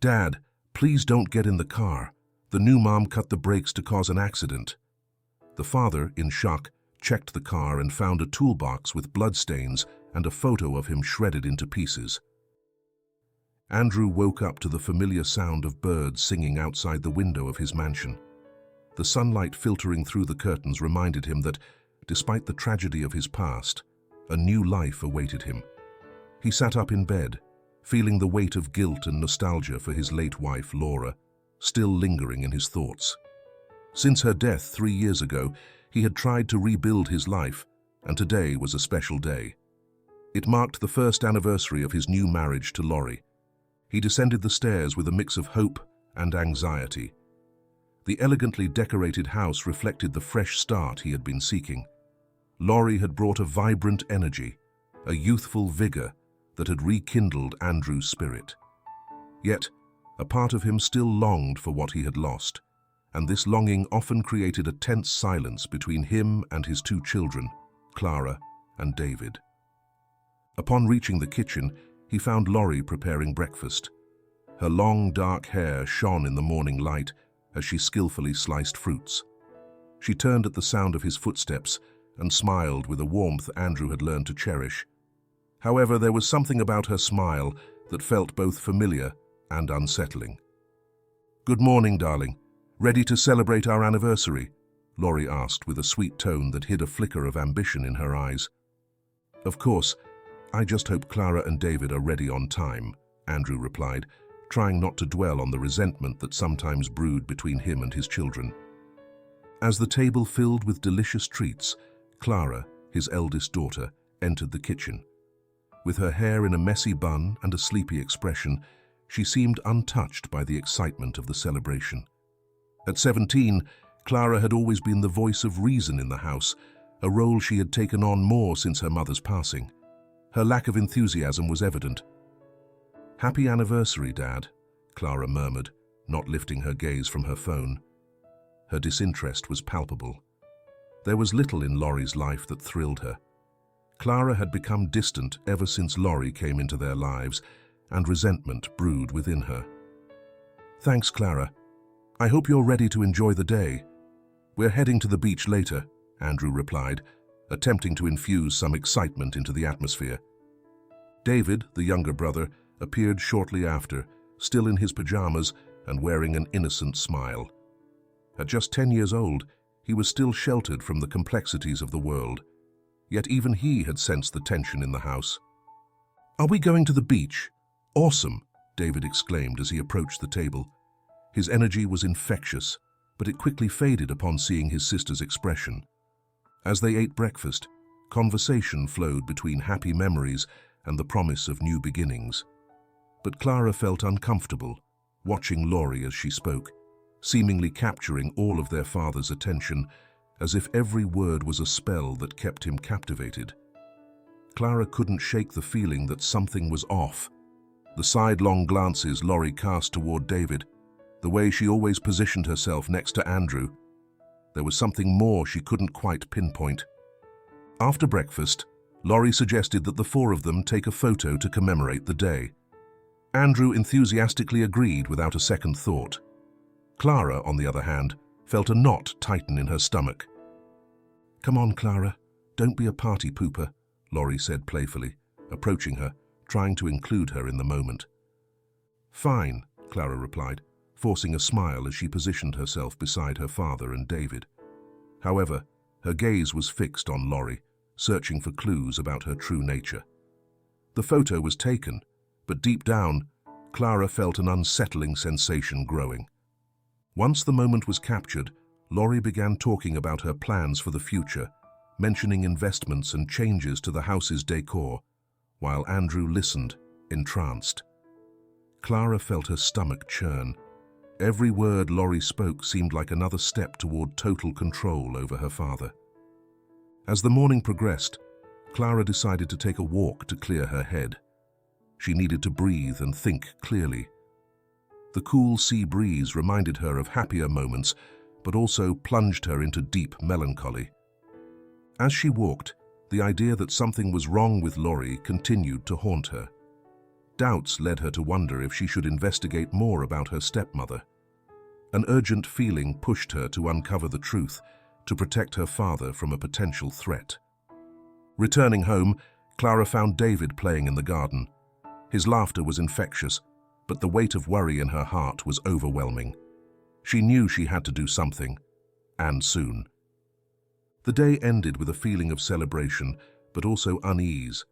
"Dad, please don't get in the car. The new mom cut the brakes to cause an accident." The father, in shock, checked the car and found a toolbox with bloodstains and a photo of him shredded into pieces. Andrew woke up to the familiar sound of birds singing outside the window of his mansion. The sunlight filtering through the curtains reminded him that, despite the tragedy of his past, a new life awaited him. He sat up in bed, feeling the weight of guilt and nostalgia for his late wife, Laura, still lingering in his thoughts. Since her death 3 years ago, he had tried to rebuild his life, and today was a special day. It marked the first anniversary of his new marriage to Laurie. He descended the stairs with a mix of hope and anxiety. The elegantly decorated house reflected the fresh start he had been seeking. Laurie had brought a vibrant energy, a youthful vigor that had rekindled Andrew's spirit. Yet, a part of him still longed for what he had lost, and this longing often created a tense silence between him and his 2 children, Clara and David. Upon reaching the kitchen, he found Laurie preparing breakfast. Her long, dark hair shone in the morning light as she skillfully sliced fruits. She turned at the sound of his footsteps and smiled with a warmth Andrew had learned to cherish. However, there was something about her smile that felt both familiar and unsettling. "Good morning, darling. Ready to celebrate our anniversary?" Laurie asked with a sweet tone that hid a flicker of ambition in her eyes. "Of course. I just hope Clara and David are ready on time," Andrew replied, trying not to dwell on the resentment that sometimes brewed between him and his children. As the table filled with delicious treats, Clara, his eldest daughter, entered the kitchen. With her hair in a messy bun and a sleepy expression, she seemed untouched by the excitement of the celebration. At 17, Clara had always been the voice of reason in the house, a role she had taken on more since her mother's passing. Her lack of enthusiasm was evident. "Happy anniversary, Dad," Clara murmured, not lifting her gaze from her phone. Her disinterest was palpable. There was little in Laurie's life that thrilled her. Clara had become distant ever since Laurie came into their lives, and resentment brewed within her. "Thanks, Clara. I hope you're ready to enjoy the day. We're heading to the beach later," Andrew replied, attempting to infuse some excitement into the atmosphere. David, the younger brother, appeared shortly after, still in his pajamas and wearing an innocent smile. At just 10 years old, he was still sheltered from the complexities of the world. Yet even he had sensed the tension in the house. "Are we going to the beach? Awesome!" David exclaimed as he approached the table. His energy was infectious, but it quickly faded upon seeing his sister's expression. As they ate breakfast, conversation flowed between happy memories and the promise of new beginnings. But Clara felt uncomfortable, watching Laurie as she spoke, seemingly capturing all of their father's attention, as if every word was a spell that kept him captivated. Clara couldn't shake the feeling that something was off. The sidelong glances Laurie cast toward David, the way she always positioned herself next to Andrew. There was something more she couldn't quite pinpoint. After breakfast, Laurie suggested that the 4 of them take a photo to commemorate the day. Andrew enthusiastically agreed without a second thought. Clara, on the other hand, felt a knot tighten in her stomach. "Come on, Clara, don't be a party pooper," Laurie said playfully, approaching her, trying to include her in the moment. "Fine," Clara replied, forcing a smile as she positioned herself beside her father and David. However, her gaze was fixed on Laurie, searching for clues about her true nature. The photo was taken, but deep down, Clara felt an unsettling sensation growing. Once the moment was captured, Laurie began talking about her plans for the future, mentioning investments and changes to the house's decor, while Andrew listened, entranced. Clara felt her stomach churn. Every word Laurie spoke seemed like another step toward total control over her father. As the morning progressed, Clara decided to take a walk to clear her head. She needed to breathe and think clearly. The cool sea breeze reminded her of happier moments, but also plunged her into deep melancholy. As she walked, the idea that something was wrong with Laurie continued to haunt her. Doubts led her to wonder if she should investigate more about her stepmother. An urgent feeling pushed her to uncover the truth, to protect her father from a potential threat. Returning home, Clara found David playing in the garden. His laughter was infectious, but the weight of worry in her heart was overwhelming. She knew she had to do something, and soon. The day ended with a feeling of celebration, but also unease.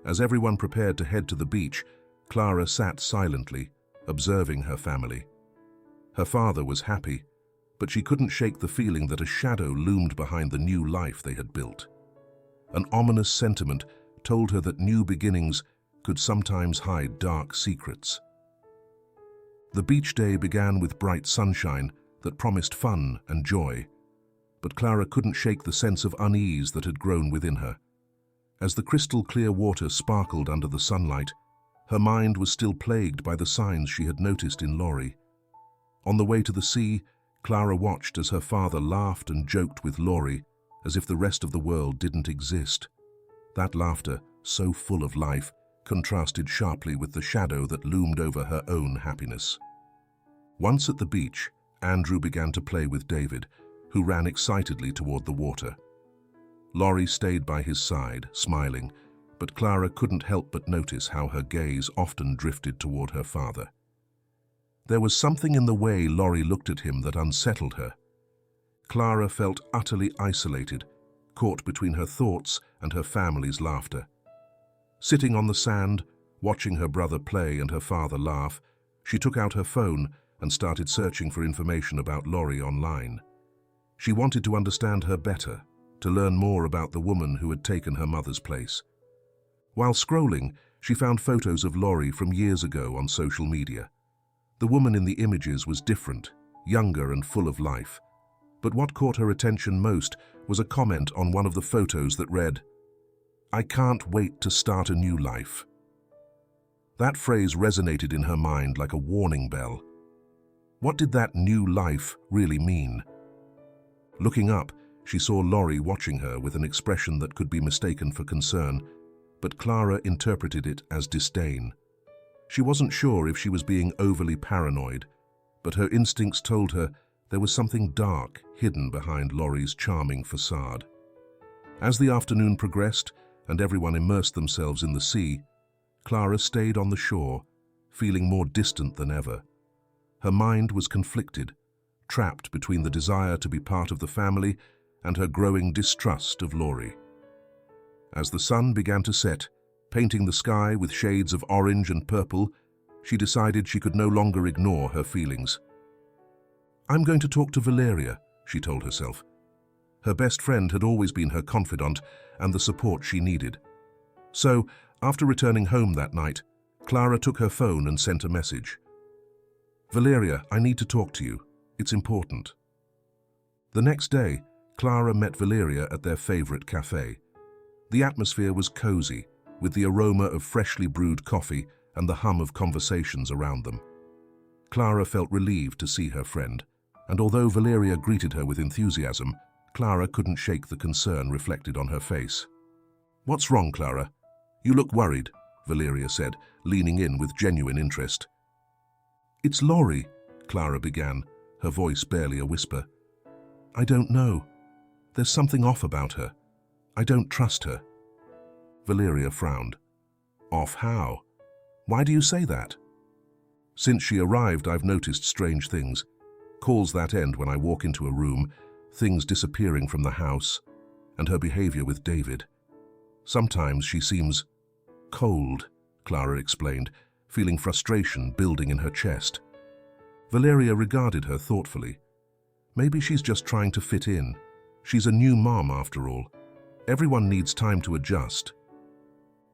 As everyone prepared to head to the beach, Clara sat silently, observing her family. Her father was happy, but she couldn't shake the feeling that a shadow loomed behind the new life they had built. An ominous sentiment told her that new beginnings could sometimes hide dark secrets. The beach day began with bright sunshine that promised fun and joy, but Clara couldn't shake the sense of unease that had grown within her. As the crystal-clear water sparkled under the sunlight, her mind was still plagued by the signs she had noticed in Laurie. On the way to the sea, Clara watched as her father laughed and joked with Laurie, as if the rest of the world didn't exist. That laughter, so full of life, contrasted sharply with the shadow that loomed over her own happiness. Once at the beach, Andrew began to play with David, who ran excitedly toward the water. Laurie stayed by his side, smiling, but Clara couldn't help but notice how her gaze often drifted toward her father. There was something in the way Laurie looked at him that unsettled her. Clara felt utterly isolated, caught between her thoughts and her family's laughter. Sitting on the sand, watching her brother play and her father laugh, she took out her phone and started searching for information about Laurie online. She wanted to understand her better, to learn more about the woman who had taken her mother's place. While scrolling, she found photos of Laurie from years ago on social media. The woman in the images was different, younger and full of life. But what caught her attention most was a comment on one of the photos that read, "I can't wait to start a new life." That phrase resonated in her mind like a warning bell. What did that new life really mean? Looking up, she saw Laurie watching her with an expression that could be mistaken for concern, but Clara interpreted it as disdain. She wasn't sure if she was being overly paranoid, but her instincts told her there was something dark hidden behind Laurie's charming facade. As the afternoon progressed and everyone immersed themselves in the sea, Clara stayed on the shore, feeling more distant than ever. Her mind was conflicted, trapped between the desire to be part of the family and her growing distrust of Laurie. As the sun began to set, painting the sky with shades of orange and purple, she decided she could no longer ignore her feelings. "I'm going to talk to Valeria," she told herself. Her best friend had always been her confidant and the support she needed. So, after returning home that night, Clara took her phone and sent a message. "Valeria, I need to talk to you. It's important." The next day, Clara met Valeria at their favorite cafe. The atmosphere was cozy, with the aroma of freshly brewed coffee and the hum of conversations around them. Clara felt relieved to see her friend, and although Valeria greeted her with enthusiasm, Clara couldn't shake the concern reflected on her face. "What's wrong, Clara? You look worried," Valeria said, leaning in with genuine interest. "It's Laurie," Clara began, her voice barely a whisper. "I don't know. There's something off about her. I don't trust her." Valeria frowned. "Off how? Why do you say that?" "Since she arrived, I've noticed strange things. Calls that end when I walk into a room, things disappearing from the house, and her behavior with David. Sometimes she seems cold," Clara explained, feeling frustration building in her chest. Valeria regarded her thoughtfully. "Maybe she's just trying to fit in. She's a new mom after all. Everyone needs time to adjust."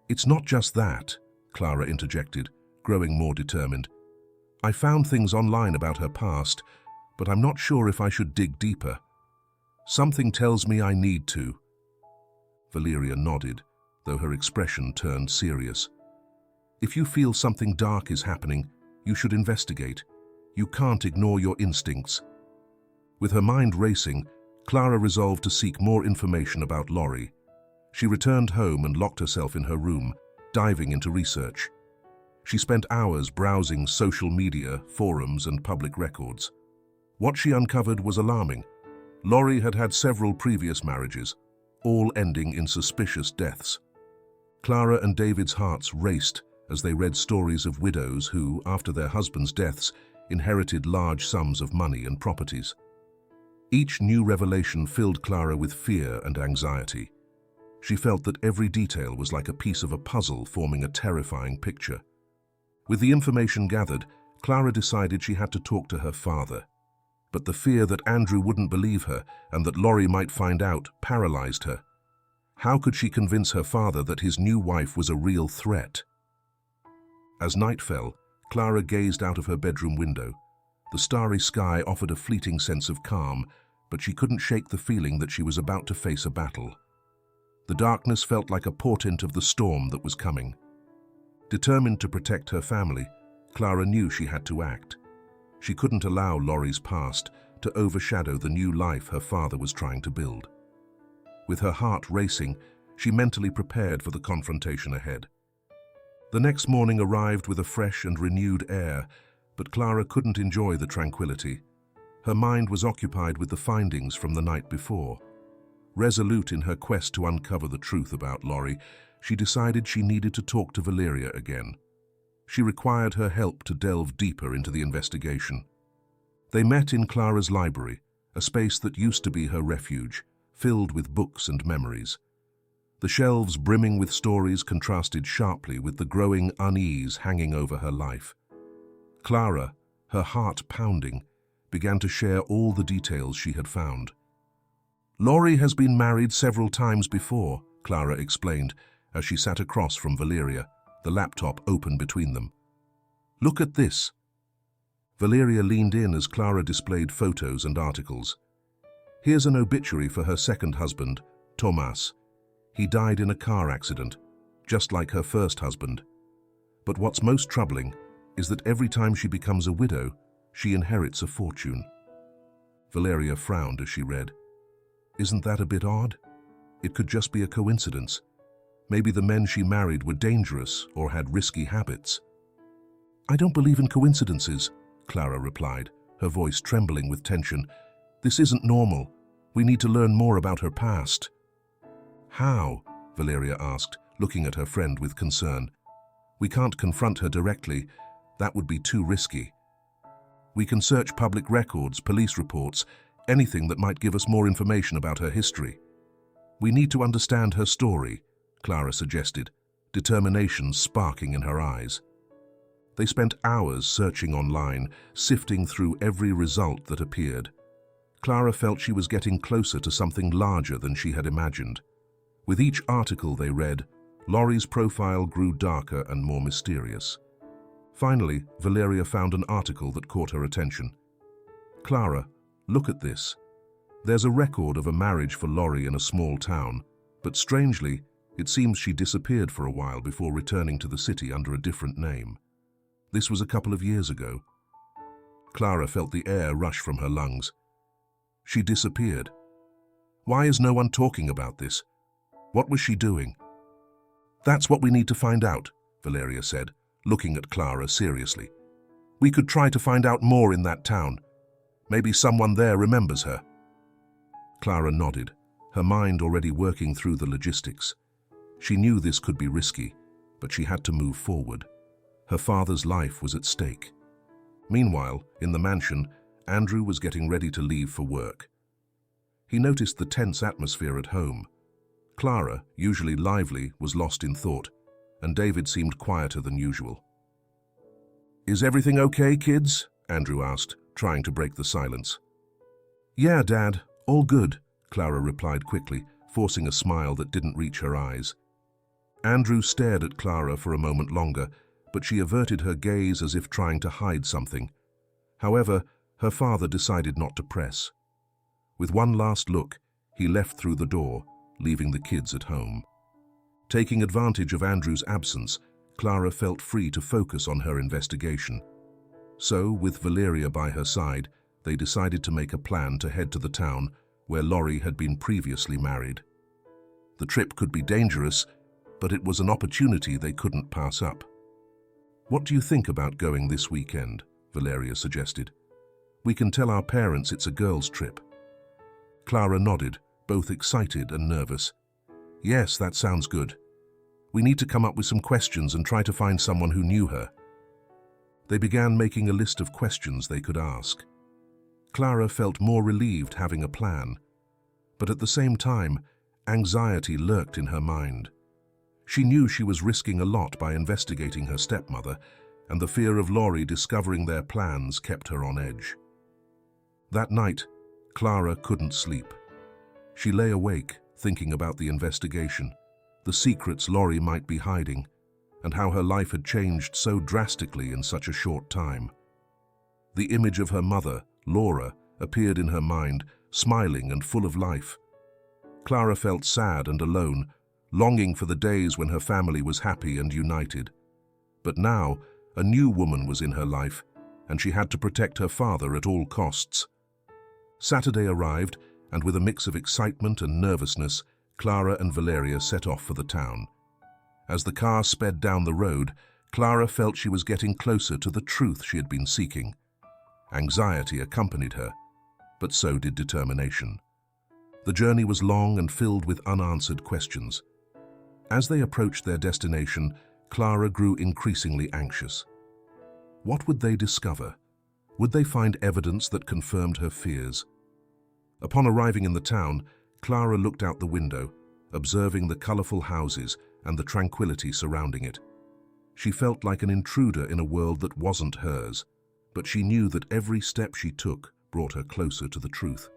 "It's not just that," Clara interjected, growing more determined. "I found things online about her past, but I'm not sure if I should dig deeper. Something tells me I need to." Valeria nodded, though her expression turned serious. "If you feel something dark is happening, you should investigate. You can't ignore your instincts." With her mind racing, Clara resolved to seek more information about Laurie. She returned home and locked herself in her room, diving into research. She spent hours browsing social media, forums, and public records. What she uncovered was alarming. Laurie had had several previous marriages, all ending in suspicious deaths. Clara and David's hearts raced as they read stories of widows who, after their husbands' deaths, inherited large sums of money and properties. Each new revelation filled Clara with fear and anxiety. She felt that every detail was like a piece of a puzzle forming a terrifying picture. With the information gathered, Clara decided she had to talk to her father. But the fear that Andrew wouldn't believe her and that Laurie might find out paralyzed her. How could she convince her father that his new wife was a real threat? As night fell, Clara gazed out of her bedroom window. The starry sky offered a fleeting sense of calm, but she couldn't shake the feeling that she was about to face a battle. The darkness felt like a portent of the storm that was coming. Determined to protect her family, Clara knew she had to act. She couldn't allow Laurie's past to overshadow the new life her father was trying to build. With her heart racing, she mentally prepared for the confrontation ahead. The next morning arrived with a fresh and renewed air, but Clara couldn't enjoy the tranquility. Her mind was occupied with the findings from the night before. Resolute in her quest to uncover the truth about Laurie, she decided she needed to talk to Valeria again. She required her help to delve deeper into the investigation. They met in Clara's library, a space that used to be her refuge, filled with books and memories. The shelves brimming with stories contrasted sharply with the growing unease hanging over her life. Clara, her heart pounding, began to share all the details she had found. "Laurie has been married several times before," Clara explained as she sat across from Valeria, the laptop open between them. "Look at this." Valeria leaned in as Clara displayed photos and articles. "Here's an obituary for her second husband, Tomas. He died in a car accident, just like her first husband. But what's most troubling is that every time she becomes a widow, she inherits a fortune." Valeria frowned as she read. "Isn't that a bit odd? It could just be a coincidence. Maybe the men she married were dangerous or had risky habits." "I don't believe in coincidences," Clara replied, her voice trembling with tension. "This isn't normal. We need to learn more about her past." "How?" Valeria asked, looking at her friend with concern. "We can't confront her directly. That would be too risky. We can search public records, police reports, anything that might give us more information about her history." "We need to understand her story," Clara suggested, determination sparking in her eyes. They spent hours searching online, sifting through every result that appeared. Clara felt she was getting closer to something larger than she had imagined. With each article they read, Laurie's profile grew darker and more mysterious. Finally, Valeria found an article that caught her attention. "Clara, look at this. There's a record of a marriage for Laurie in a small town, but strangely, it seems she disappeared for a while before returning to the city under a different name. This was a couple of years ago." Clara felt the air rush from her lungs. She disappeared. Why is no one talking about this? What was she doing? "That's what we need to find out," Valeria said, looking at Clara seriously. "We could try to find out more in that town. Maybe someone there remembers her." Clara nodded, her mind already working through the logistics. She knew this could be risky, but she had to move forward. Her father's life was at stake. Meanwhile, in the mansion, Andrew was getting ready to leave for work. He noticed the tense atmosphere at home. Clara, usually lively, was lost in thought, and David seemed quieter than usual. "Is everything okay, kids?" Andrew asked, trying to break the silence. "Yeah, Dad, all good," Clara replied quickly, forcing a smile that didn't reach her eyes. Andrew stared at Clara for a moment longer, but she averted her gaze as if trying to hide something. However, her father decided not to press. With one last look, he left through the door, leaving the kids at home. Taking advantage of Andrew's absence, Clara felt free to focus on her investigation. So, with Valeria by her side, they decided to make a plan to head to the town where Laurie had been previously married. The trip could be dangerous, but it was an opportunity they couldn't pass up. "What do you think about going this weekend?" Valeria suggested. "We can tell our parents it's a girls' trip." Clara nodded, both excited and nervous. "Yes, that sounds good. We need to come up with some questions and try to find someone who knew her." They began making a list of questions they could ask. Clara felt more relieved having a plan, but at the same time, anxiety lurked in her mind. She knew she was risking a lot by investigating her stepmother, and the fear of Laurie discovering their plans kept her on edge. That night, Clara couldn't sleep. She lay awake, thinking about the investigation, the secrets Laurie might be hiding, and how her life had changed so drastically in such a short time. The image of her mother, Laura, appeared in her mind, smiling and full of life. Clara felt sad and alone, longing for the days when her family was happy and united. But now, a new woman was in her life, and she had to protect her father at all costs. Saturday arrived, and with a mix of excitement and nervousness, Clara and Valeria set off for the town. As the car sped down the road, Clara felt she was getting closer to the truth she had been seeking. Anxiety accompanied her, but so did determination. The journey was long and filled with unanswered questions. As they approached their destination, Clara grew increasingly anxious. What would they discover? Would they find evidence that confirmed her fears? Upon arriving in the town, Clara looked out the window, observing the colorful houses and the tranquility surrounding it. She felt like an intruder in a world that wasn't hers, but she knew that every step she took brought her closer to the truth.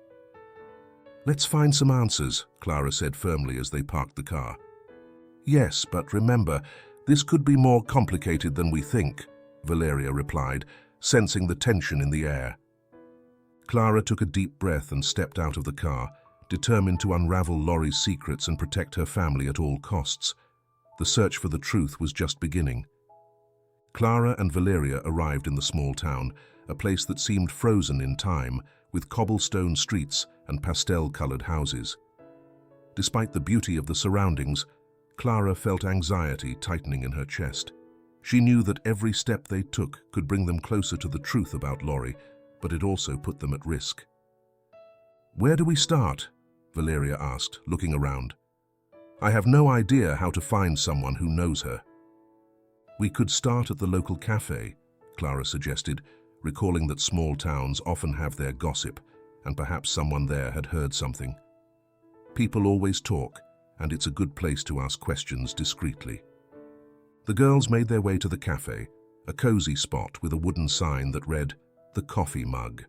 "Let's find some answers," Clara said firmly as they parked the car. "Yes, but remember, this could be more complicated than we think," Valeria replied, sensing the tension in the air. Clara took a deep breath and stepped out of the car, determined to unravel Laurie's secrets and protect her family at all costs. The search for the truth was just beginning. Clara and Valeria arrived in the small town, a place that seemed frozen in time, with cobblestone streets and pastel-colored houses. Despite the beauty of the surroundings, Clara felt anxiety tightening in her chest. She knew that every step they took could bring them closer to the truth about Laurie, but it also put them at risk. "Where do we start?" Valeria asked, looking around. "I have no idea how to find someone who knows her." "We could start at the local cafe," Clara suggested, recalling that small towns often have their gossip, and perhaps someone there had heard something. People always talk, and it's a good place to ask questions discreetly. The girls made their way to the cafe, a cozy spot with a wooden sign that read, "The Coffee Mug."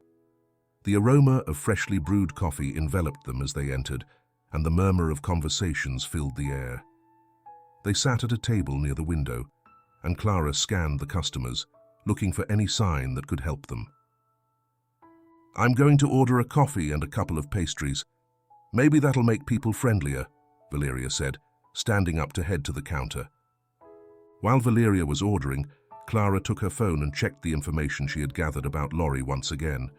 The aroma of freshly brewed coffee enveloped them as they entered, and the murmur of conversations filled the air. They sat at a table near the window, and Clara scanned the customers, looking for any sign that could help them. "I'm going to order a coffee and a couple of pastries. Maybe that'll make people friendlier," Valeria said, standing up to head to the counter. While Valeria was ordering, Clara took her phone and checked the information she had gathered about Laurie once again.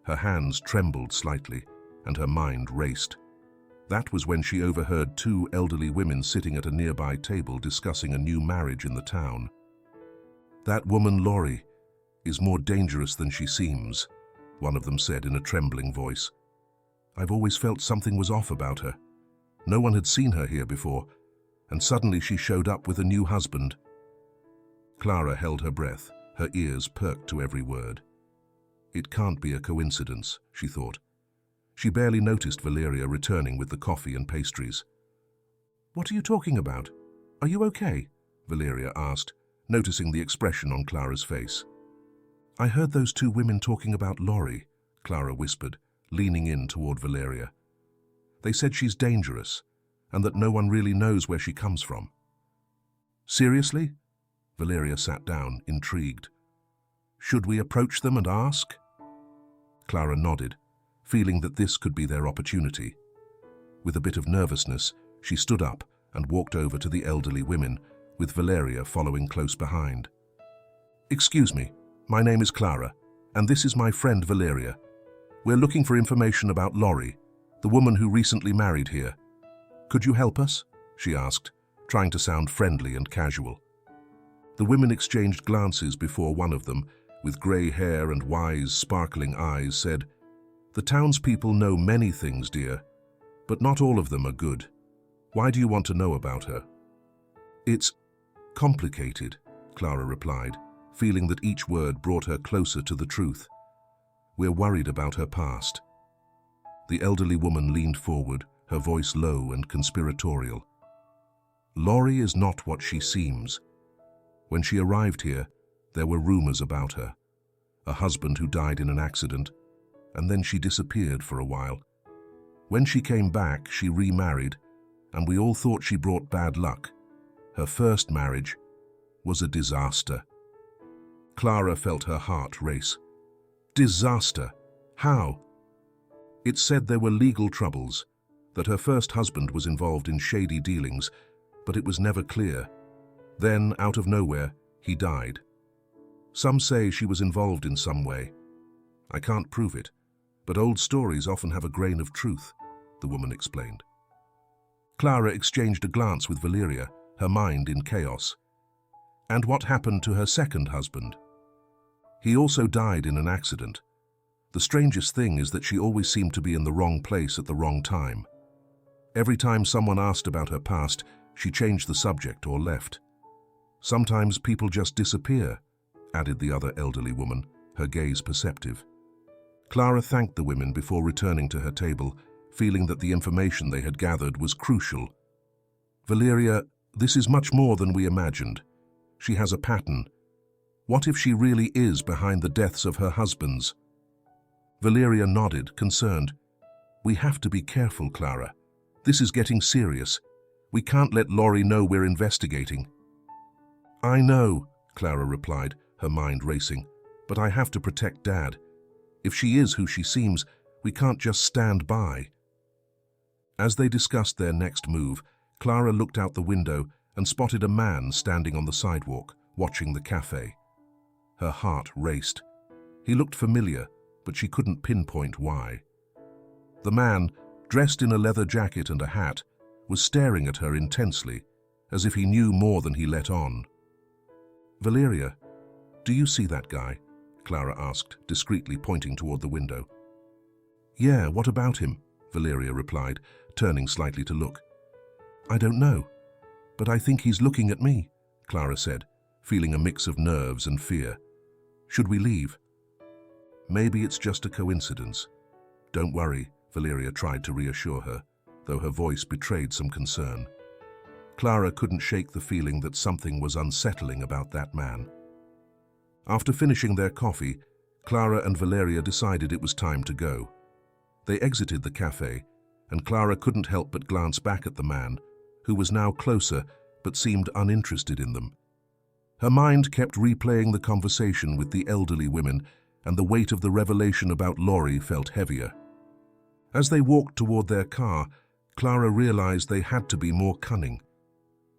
Her hands trembled slightly, and her mind raced. That was when she overheard two elderly women sitting at a nearby table discussing a new marriage in the town. "That woman, Laurie, is more dangerous than she seems," one of them said in a trembling voice. "I've always felt something was off about her. No one had seen her here before, and suddenly she showed up with a new husband." Clara held her breath, her ears perked to every word. It can't be a coincidence, she thought. She barely noticed Valeria returning with the coffee and pastries. "What are you talking about? Are you okay?" Valeria asked, noticing the expression on Clara's face. "I heard those two women talking about Laurie," Clara whispered, leaning in toward Valeria. "They said she's dangerous, and that no one really knows where she comes from." "Seriously?" Valeria sat down, intrigued. "Should we approach them and ask?" Clara nodded, feeling that this could be their opportunity. With a bit of nervousness, she stood up and walked over to the elderly women, with Valeria following close behind. "Excuse me, my name is Clara, and this is my friend Valeria. We're looking for information about Laurie, the woman who recently married here. Could you help us?" she asked, trying to sound friendly and casual. The The women exchanged glances before one of them, with grey hair and wise, sparkling eyes, said, "The townspeople know many things, dear, but not all of them are good. Why do you want to know about her?" "It's complicated," Clara replied, feeling that each word brought her closer to the truth. "We're worried about her past." The elderly woman leaned forward, her voice low and conspiratorial. "Laurie is not what she seems. When she arrived here, there were rumors about her. A husband who died in an accident, and then she disappeared for a while. When she came back, she remarried, and we all thought she brought bad luck. Her first marriage was a disaster." Clara felt her heart race. Disaster? How? It said there were legal troubles, that her first husband was involved in shady dealings, but it was never clear. Then, out of nowhere, he died. Some say she was involved in some way. I can't prove it, but old stories often have a grain of truth, the woman explained. Clara exchanged a glance with Valeria, her mind in chaos. And what happened to her second husband? He also died in an accident. The strangest thing is that she always seemed to be in the wrong place at the wrong time. Every time someone asked about her past, she changed the subject or left. Sometimes people just disappear, added the other elderly woman, her gaze perceptive. Clara thanked the women before returning to her table, feeling that the information they had gathered was crucial. "Valeria, this is much more than we imagined. She has a pattern. What if she really is behind the deaths of her husbands?" Valeria nodded, concerned. "We have to be careful, Clara. This is getting serious. We can't let Laurie know we're investigating." "I know," Clara replied, her mind racing, "but I have to protect Dad. If she is who she seems, we can't just stand by." As they discussed their next move, Clara looked out the window and spotted a man standing on the sidewalk, watching the cafe. Her heart raced. He looked familiar, but she couldn't pinpoint why. The man, dressed in a leather jacket and a hat, was staring at her intensely, as if he knew more than he let on. "Valeria, do you see that guy?" Clara asked, discreetly pointing toward the window. "Yeah, what about him?" Valeria replied, turning slightly to look. "I don't know, but I think he's looking at me," Clara said, feeling a mix of nerves and fear. "Should we leave?" "Maybe it's just a coincidence." "Don't worry," Valeria tried to reassure her, though her voice betrayed some concern. Clara couldn't shake the feeling that something was unsettling about that man. After finishing their coffee, Clara and Valeria decided it was time to go. They exited the cafe, and Clara couldn't help but glance back at the man, who was now closer but seemed uninterested in them. Her mind kept replaying the conversation with the elderly women, and the weight of the revelation about Laurie felt heavier. As they walked toward their car, Clara realized they had to be more cunning.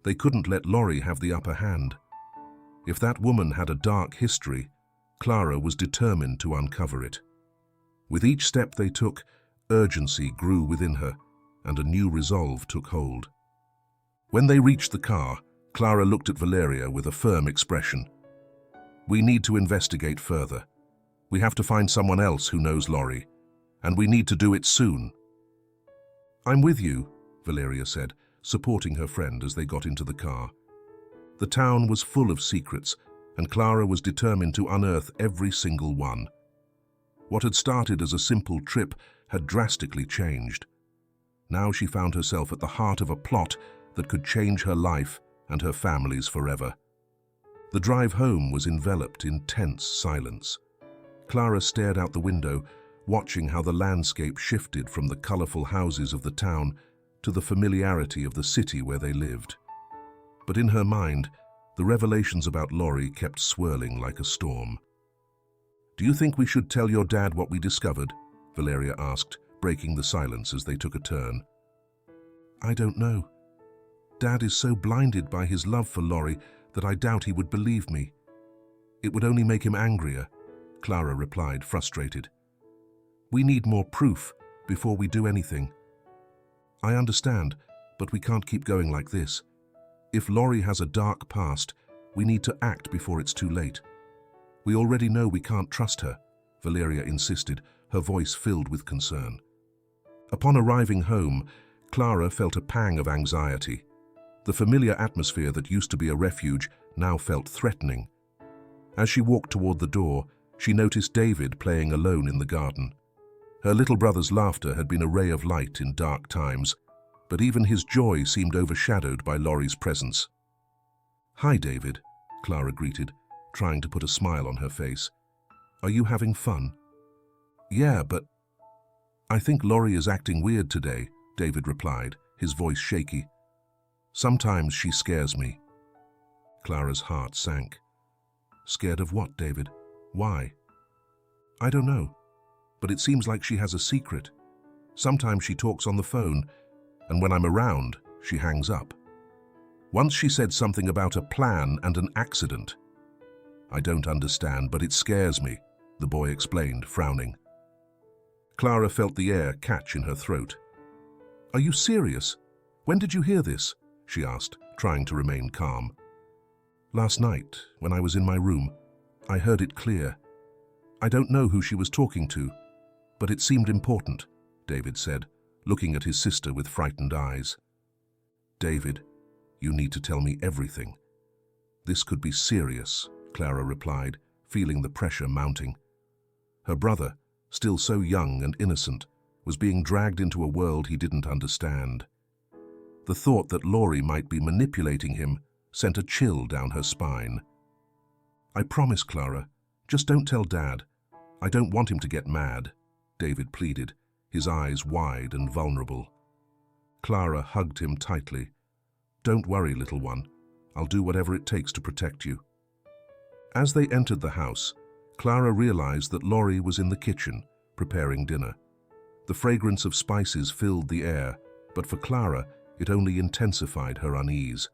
They couldn't let Laurie have the upper hand. If that woman had a dark history, Clara was determined to uncover it. With each step they took, urgency grew within her, and a new resolve took hold. When they reached the car, Clara looked at Valeria with a firm expression. "We need to investigate further. We have to find someone else who knows Laurie, and we need to do it soon." "I'm with you," Valeria said, supporting her friend as they got into the car. The town was full of secrets, and Clara was determined to unearth every single one. What had started as a simple trip had drastically changed. Now she found herself at the heart of a plot that could change her life and her family's forever. The drive home was enveloped in tense silence. Clara stared out the window, watching how the landscape shifted from the colorful houses of the town to the familiarity of the city where they lived. But in her mind, the revelations about Laurie kept swirling like a storm. "Do you think we should tell your dad what we discovered?" Valeria asked, breaking the silence as they took a turn. "I don't know. Dad is so blinded by his love for Laurie that I doubt he would believe me. It would only make him angrier," Clara replied, frustrated. "We need more proof before we do anything." "I understand, but we can't keep going like this. If Laurie has a dark past, We need to act before it's too late. We already know we can't trust her, Valeria insisted, her voice filled with concern. Upon arriving home, Clara felt a pang of anxiety. The familiar atmosphere that used to be a refuge now felt threatening. As she walked toward the door, she noticed David playing alone in the garden. Her little brother's laughter had been a ray of light in dark times, but even his joy seemed overshadowed by Laurie's presence. "Hi, David," Clara greeted, trying to put a smile on her face. "Are you having fun?" "Yeah, but I think Laurie is acting weird today," David replied, his voice shaky. "Sometimes she scares me." Clara's heart sank. "Scared of what, David? Why?" "I don't know, but it seems like she has a secret. Sometimes she talks on the phone, and when I'm around, she hangs up. Once she said something about a plan and an accident." "I don't understand, but it scares me," the boy explained, frowning. Clara felt the air catch in her throat. "Are you serious? When did you hear this?" she asked, trying to remain calm. "Last night, when I was in my room, I heard it clear. I don't know who she was talking to, but it seemed important," David said, looking at his sister with frightened eyes. "David, you need to tell me everything." "This could be serious," Clara replied, feeling the pressure mounting. Her brother, still so young and innocent, was being dragged into a world he didn't understand. The thought that Laurie might be manipulating him sent a chill down her spine. "I promise, Clara, just don't tell Dad. I don't want him to get mad," David pleaded, his eyes wide and vulnerable. Clara hugged him tightly. "Don't worry, little one. I'll do whatever it takes to protect you." As they entered the house, Clara realized that Laurie was in the kitchen, preparing dinner. The fragrance of spices filled the air, but for Clara, it only intensified her unease.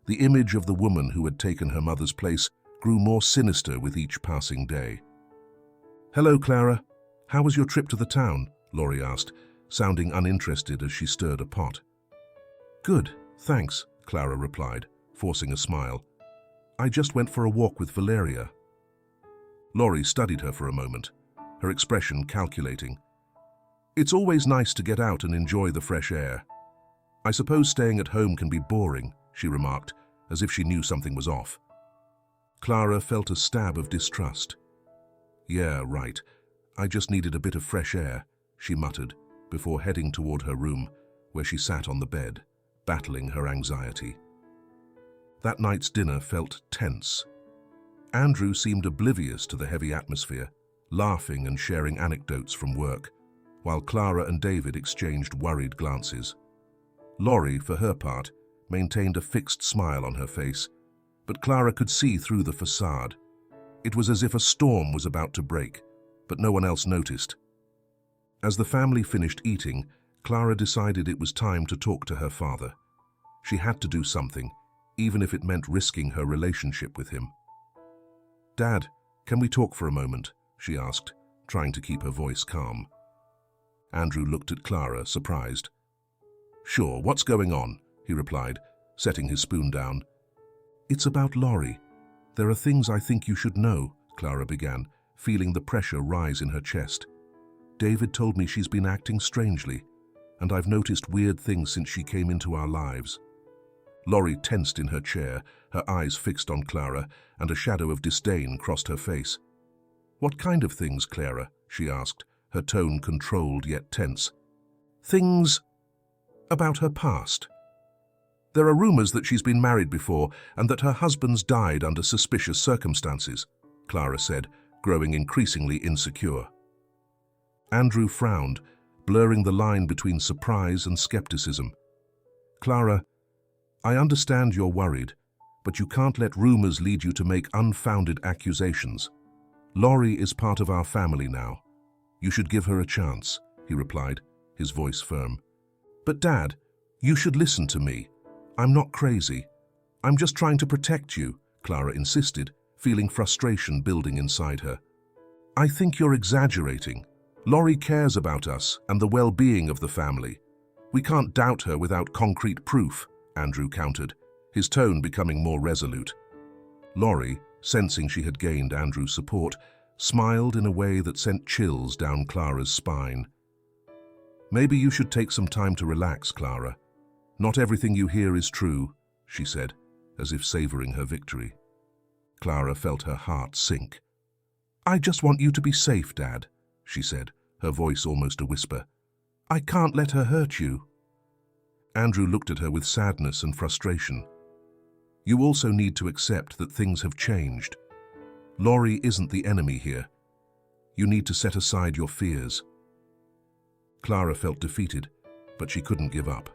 The image of the woman who had taken her mother's place grew more sinister with each passing day. "Hello, Clara. How was your trip to the town?" Laurie asked, sounding uninterested as she stirred a pot. "Good, thanks," Clara replied, forcing a smile. "I just went for a walk with Valeria." Laurie studied her for a moment, her expression calculating. "It's always nice to get out and enjoy the fresh air. I suppose staying at home can be boring," she remarked, as if she knew something was off. Clara felt a stab of distrust. "Yeah, right. I just needed a bit of fresh air," she muttered, before heading toward her room, where she sat on the bed, battling her anxiety. That night's dinner felt tense. Andrew seemed oblivious to the heavy atmosphere, laughing and sharing anecdotes from work, while Clara and David exchanged worried glances. Laurie, for her part, maintained a fixed smile on her face, but Clara could see through the facade. It was as if a storm was about to break, but no one else noticed. As the family finished eating, Clara decided it was time to talk to her father. She had to do something, even if it meant risking her relationship with him. "Dad, can we talk for a moment?" she asked, trying to keep her voice calm. Andrew looked at Clara, surprised. "Sure, what's going on?" he replied, setting his spoon down. "It's about Laurie. There are things I think you should know," Clara began, feeling the pressure rise in her chest. "David told me she's been acting strangely, and I've noticed weird things since she came into our lives." Laurie tensed in her chair, her eyes fixed on Clara, and a shadow of disdain crossed her face. "What kind of things, Clara?" she asked, her tone controlled yet tense. "Things about her past. There are rumors that she's been married before and that her husband's died under suspicious circumstances," Clara said, growing increasingly insecure. Andrew frowned, blurring the line between surprise and skepticism. "Clara, I understand you're worried, but you can't let rumors lead you to make unfounded accusations. Laurie is part of our family now. You should give her a chance," he replied, his voice firm. "But Dad, you should listen to me. I'm not crazy. I'm just trying to protect you," Clara insisted, feeling frustration building inside her. "I think you're exaggerating. Laurie cares about us and the well-being of the family. We can't doubt her without concrete proof," Andrew countered, his tone becoming more resolute. Laurie, sensing she had gained Andrew's support, smiled in a way that sent chills down Clara's spine. "Maybe you should take some time to relax, Clara. Not everything you hear is true," she said, as if savoring her victory. Clara felt her heart sink. "I just want you to be safe, Dad," she said, her voice almost a whisper. "I can't let her hurt you." Andrew looked at her with sadness and frustration. "You also need to accept that things have changed. Laurie isn't the enemy here. You need to set aside your fears." Clara felt defeated, but she couldn't give up.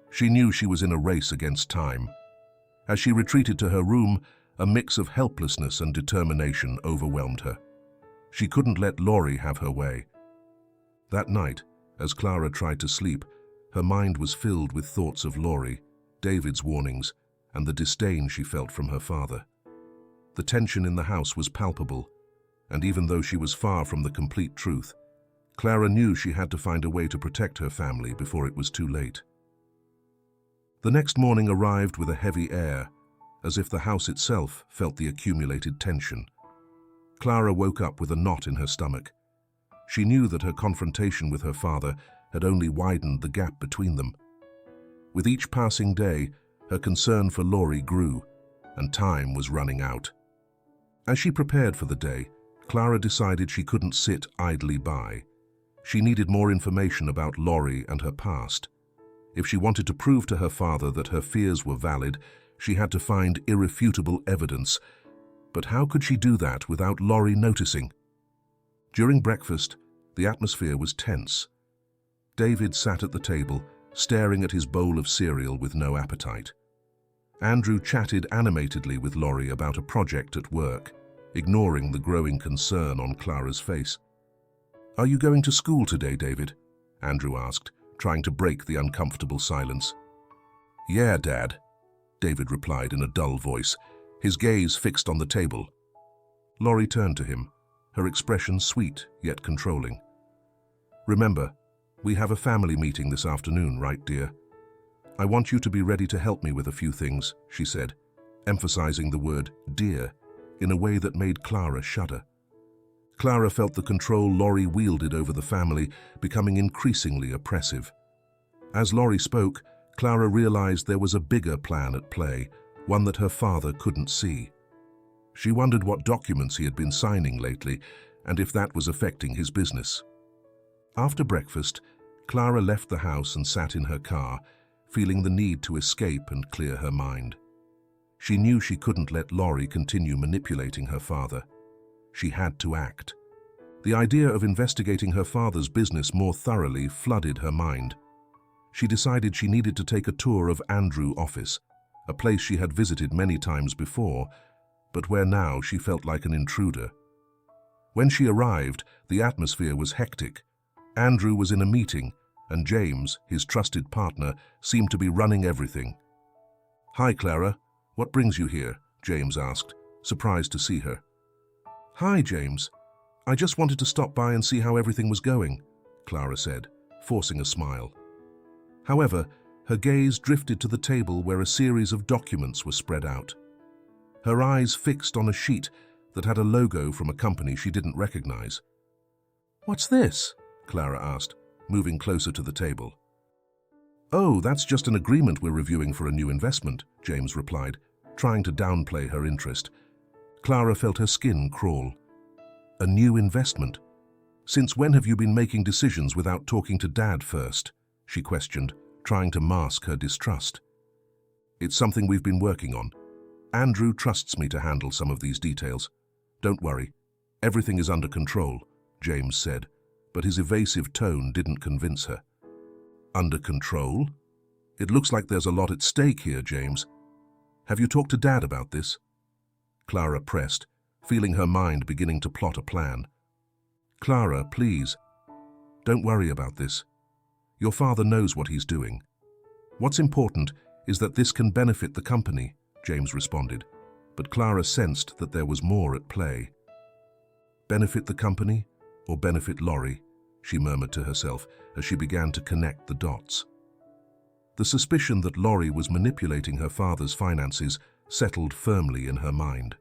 She knew she was in a race against time. As she retreated to her room, a mix of helplessness and determination overwhelmed her. She couldn't let Laurie have her way. That night, as Clara tried to sleep, her mind was filled with thoughts of Laurie, David's warnings, and the disdain she felt from her father. The tension in the house was palpable, and even though she was far from the complete truth, Clara knew she had to find a way to protect her family before it was too late. The next morning arrived with a heavy air, as if the house itself felt the accumulated tension. Clara woke up with a knot in her stomach. She knew that her confrontation with her father had only widened the gap between them. With each passing day, her concern for Laurie grew, and time was running out. As she prepared for the day, Clara decided she couldn't sit idly by. She needed more information about Laurie and her past. If she wanted to prove to her father that her fears were valid, she had to find irrefutable evidence. But how could she do that without Laurie noticing? During breakfast, the atmosphere was tense. David sat at the table, staring at his bowl of cereal with no appetite. Andrew chatted animatedly with Laurie about a project at work, ignoring the growing concern on Clara's face. "Are you going to school today, David?" Andrew asked, trying to break the uncomfortable silence. "Yeah, Dad," David replied in a dull voice, his gaze fixed on the table. Laurie turned to him, her expression sweet yet controlling. "Remember, we have a family meeting this afternoon, right, dear? I want you to be ready to help me with a few things," she said, emphasizing the word dear in a way that made Clara shudder. Clara felt the control Laurie wielded over the family becoming increasingly oppressive. As Laurie spoke, Clara realized there was a bigger plan at play, one that her father couldn't see. She wondered what documents he had been signing lately and if that was affecting his business. After breakfast, Clara left the house and sat in her car, feeling the need to escape and clear her mind. She knew she couldn't let Laurie continue manipulating her father. She had to act. The idea of investigating her father's business more thoroughly flooded her mind. She decided she needed to take a tour of Andrew's office, a place she had visited many times before, but where now she felt like an intruder. When she arrived, the atmosphere was hectic. Andrew was in a meeting, and James, his trusted partner, seemed to be running everything. "Hi, Clara. What brings you here?" James asked, surprised to see her. "Hi, James. I just wanted to stop by and see how everything was going," Clara said, forcing a smile. However, her gaze drifted to the table where a series of documents were spread out. Her eyes fixed on a sheet that had a logo from a company she didn't recognize. "What's this?" Clara asked, moving closer to the table. "Oh, that's just an agreement we're reviewing for a new investment," James replied, trying to downplay her interest. Clara felt her skin crawl. "A new investment? Since when have you been making decisions without talking to Dad first?" she questioned, trying to mask her distrust. "It's something we've been working on. Andrew trusts me to handle some of these details. Don't worry, everything is under control," James said, but his evasive tone didn't convince her. "Under control? It looks like there's a lot at stake here, James. Have you talked to Dad about this?" Clara pressed, feeling her mind beginning to plot a plan. "Clara, please. Don't worry about this. Your father knows what he's doing. What's important is that this can benefit the company," James responded, but Clara sensed that there was more at play. "Benefit the company or benefit Laurie?" she murmured to herself as she began to connect the dots. The suspicion that Laurie was manipulating her father's finances settled firmly in her mind.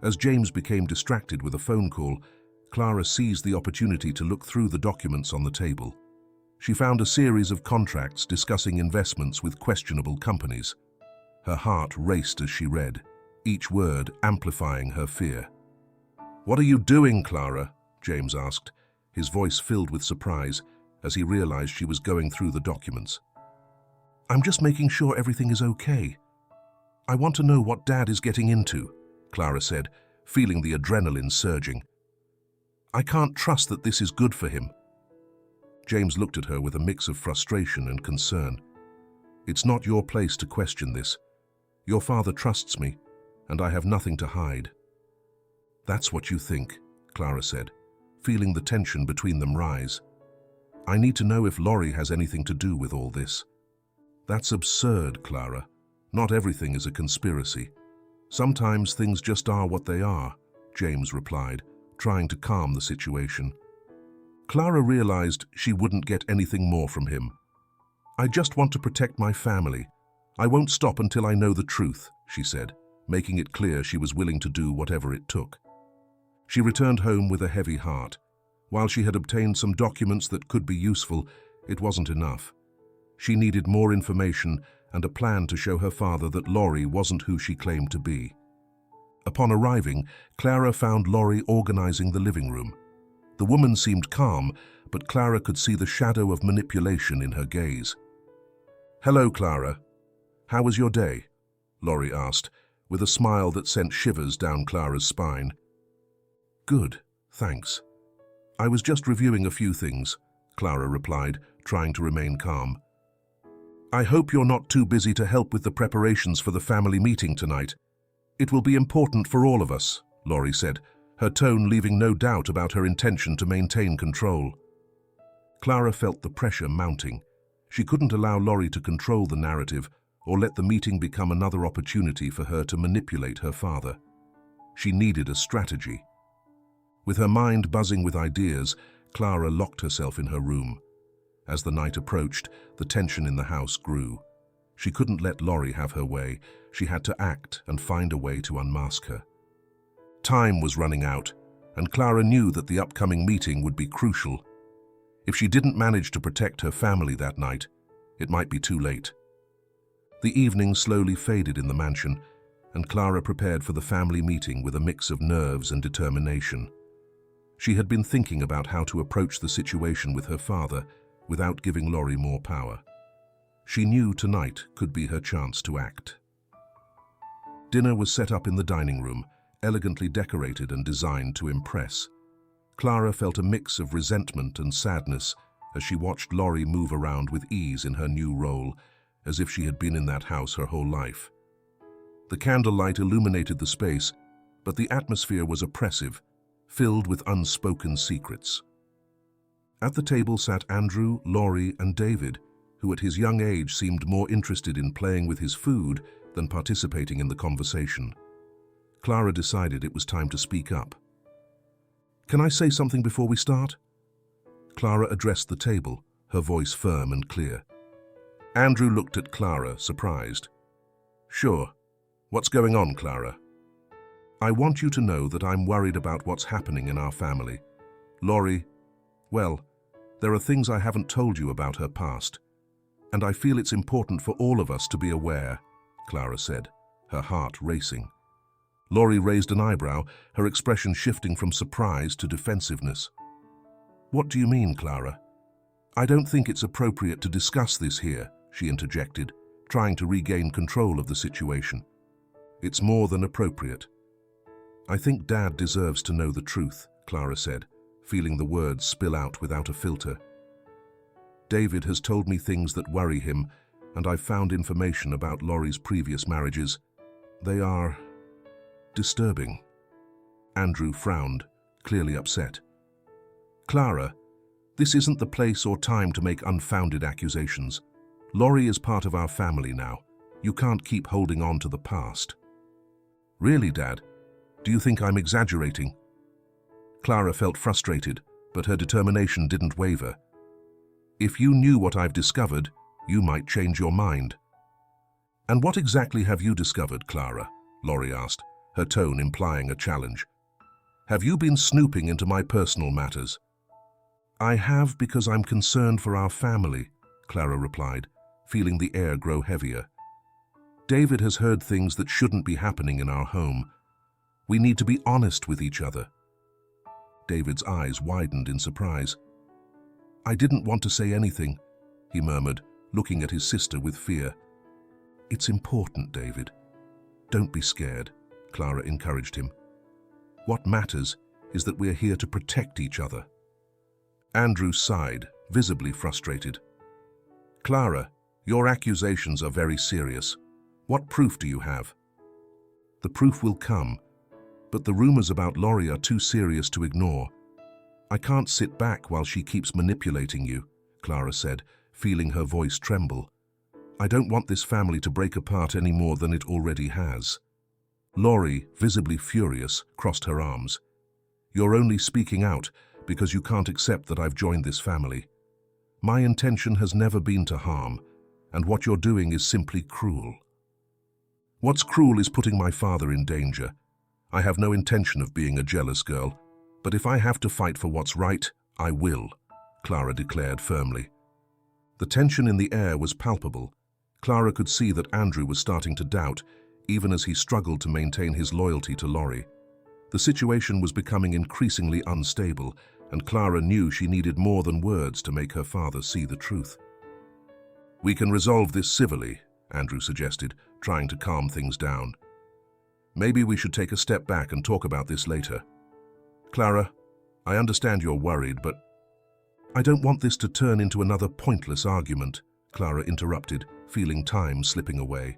As James became distracted with a phone call, Clara seized the opportunity to look through the documents on the table. She found a series of contracts discussing investments with questionable companies. Her heart raced as she read, each word amplifying her fear. "What are you doing, Clara?" James asked, his voice filled with surprise as he realized she was going through the documents. "I'm just making sure everything is okay. I want to know what Dad is getting into," Clara said, feeling the adrenaline surging. "I can't trust that this is good for him." James looked at her with a mix of frustration and concern. "It's not your place to question this. Your father trusts me, and I have nothing to hide." "That's what you think," Clara said, feeling the tension between them rise. "I need to know if Laurie has anything to do with all this." "That's absurd, Clara. Not everything is a conspiracy. Sometimes things just are what they are," James replied, trying to calm the situation. Clara realized she wouldn't get anything more from him. "I just want to protect my family. I won't stop until I know the truth," she said, making it clear she was willing to do whatever it took. She returned home with a heavy heart. While she had obtained some documents that could be useful, it wasn't enough. She needed more information and a plan to show her father that Laurie wasn't who she claimed to be. Upon arriving, Clara found Laurie organizing the living room. The woman seemed calm, but Clara could see the shadow of manipulation in her gaze. "Hello, Clara. How was your day?" Laurie asked, with a smile that sent shivers down Clara's spine. "Good, thanks. I was just reviewing a few things," Clara replied, trying to remain calm. "I hope you're not too busy to help with the preparations for the family meeting tonight. It will be important for all of us," Laurie said, her tone leaving no doubt about her intention to maintain control. Clara felt the pressure mounting. She couldn't allow Laurie to control the narrative or let the meeting become another opportunity for her to manipulate her father. She needed a strategy. With her mind buzzing with ideas, Clara locked herself in her room. As the night approached, the tension in the house grew. She couldn't let Laurie have her way. She had to act and find a way to unmask her. Time was running out, and Clara knew that the upcoming meeting would be crucial. If she didn't manage to protect her family that night, it might be too late. The evening slowly faded in the mansion, and Clara prepared for the family meeting with a mix of nerves and determination. She had been thinking about how to approach the situation with her father without giving Laurie more power. She knew tonight could be her chance to act. Dinner was set up in the dining room, elegantly decorated and designed to impress. Clara felt a mix of resentment and sadness as she watched Laurie move around with ease in her new role, as if she had been in that house her whole life. The candlelight illuminated the space, but the atmosphere was oppressive, filled with unspoken secrets. At the table sat Andrew, Laurie, and David, who at his young age seemed more interested in playing with his food than participating in the conversation. Clara decided it was time to speak up. "Can I say something before we start?" Clara addressed the table, her voice firm and clear. Andrew looked at Clara, surprised. "Sure. What's going on, Clara?" "I want you to know that I'm worried about what's happening in our family. Laurie, well, there are things I haven't told you about her past, and I feel it's important for all of us to be aware," Clara said, her heart racing. Laurie raised an eyebrow, her expression shifting from surprise to defensiveness. "What do you mean, Clara?" "I don't think it's appropriate to discuss this here," she interjected, trying to regain control of the situation. "It's more than appropriate. I think Dad deserves to know the truth," Clara said, feeling the words spill out without a filter. "David has told me things that worry him, and I've found information about Laurie's previous marriages. They are disturbing." Andrew frowned, clearly upset. "Clara, this isn't the place or time to make unfounded accusations. Laurie is part of our family now. You can't keep holding on to the past." "Really, Dad? Do you think I'm exaggerating?" Clara felt frustrated, but her determination didn't waver. "If you knew what I've discovered, you might change your mind." "And what exactly have you discovered, Clara?" Laurie asked, her tone implying a challenge. "Have you been snooping into my personal matters?" "I have because I'm concerned for our family," Clara replied, feeling the air grow heavier. "David has heard things that shouldn't be happening in our home. We need to be honest with each other." David's eyes widened in surprise. "I didn't want to say anything," he murmured, looking at his sister with fear. "It's important, David. Don't be scared," Clara encouraged him. "What matters is that we're here to protect each other." Andrew sighed, visibly frustrated. "Clara, your accusations are very serious. What proof do you have?" "The proof will come, but the rumors about Laurie are too serious to ignore. I can't sit back while she keeps manipulating you," Clara said, feeling her voice tremble. "I don't want this family to break apart any more than it already has." Laurie, visibly furious, crossed her arms. "You're only speaking out because you can't accept that I've joined this family. My intention has never been to harm, and what you're doing is simply cruel." "What's cruel is putting my father in danger. I have no intention of being a jealous girl, but if I have to fight for what's right, I will," Clara declared firmly. The tension in the air was palpable. Clara could see that Andrew was starting to doubt, even as he struggled to maintain his loyalty to Laurie. The situation was becoming increasingly unstable, and Clara knew she needed more than words to make her father see the truth. "We can resolve this civilly," Andrew suggested, trying to calm things down. "Maybe we should take a step back and talk about this later." "Clara, I understand you're worried, but—" "I don't want this to turn into another pointless argument," Clara interrupted, feeling time slipping away.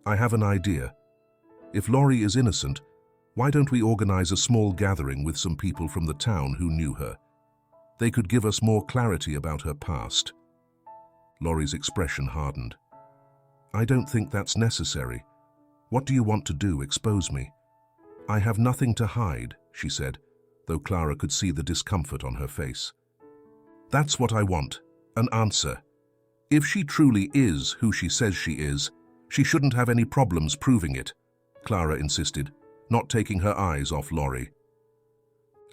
"I have an idea. If Laurie is innocent, why don't we organize a small gathering with some people from the town who knew her? They could give us more clarity about her past." Laurie's expression hardened. "I don't think that's necessary. What do you want to do, expose me?" "I have nothing to hide," she said, though Clara could see the discomfort on her face. "That's what I want, an answer. If she truly is who she says she is, she shouldn't have any problems proving it," Clara insisted, not taking her eyes off Laurie.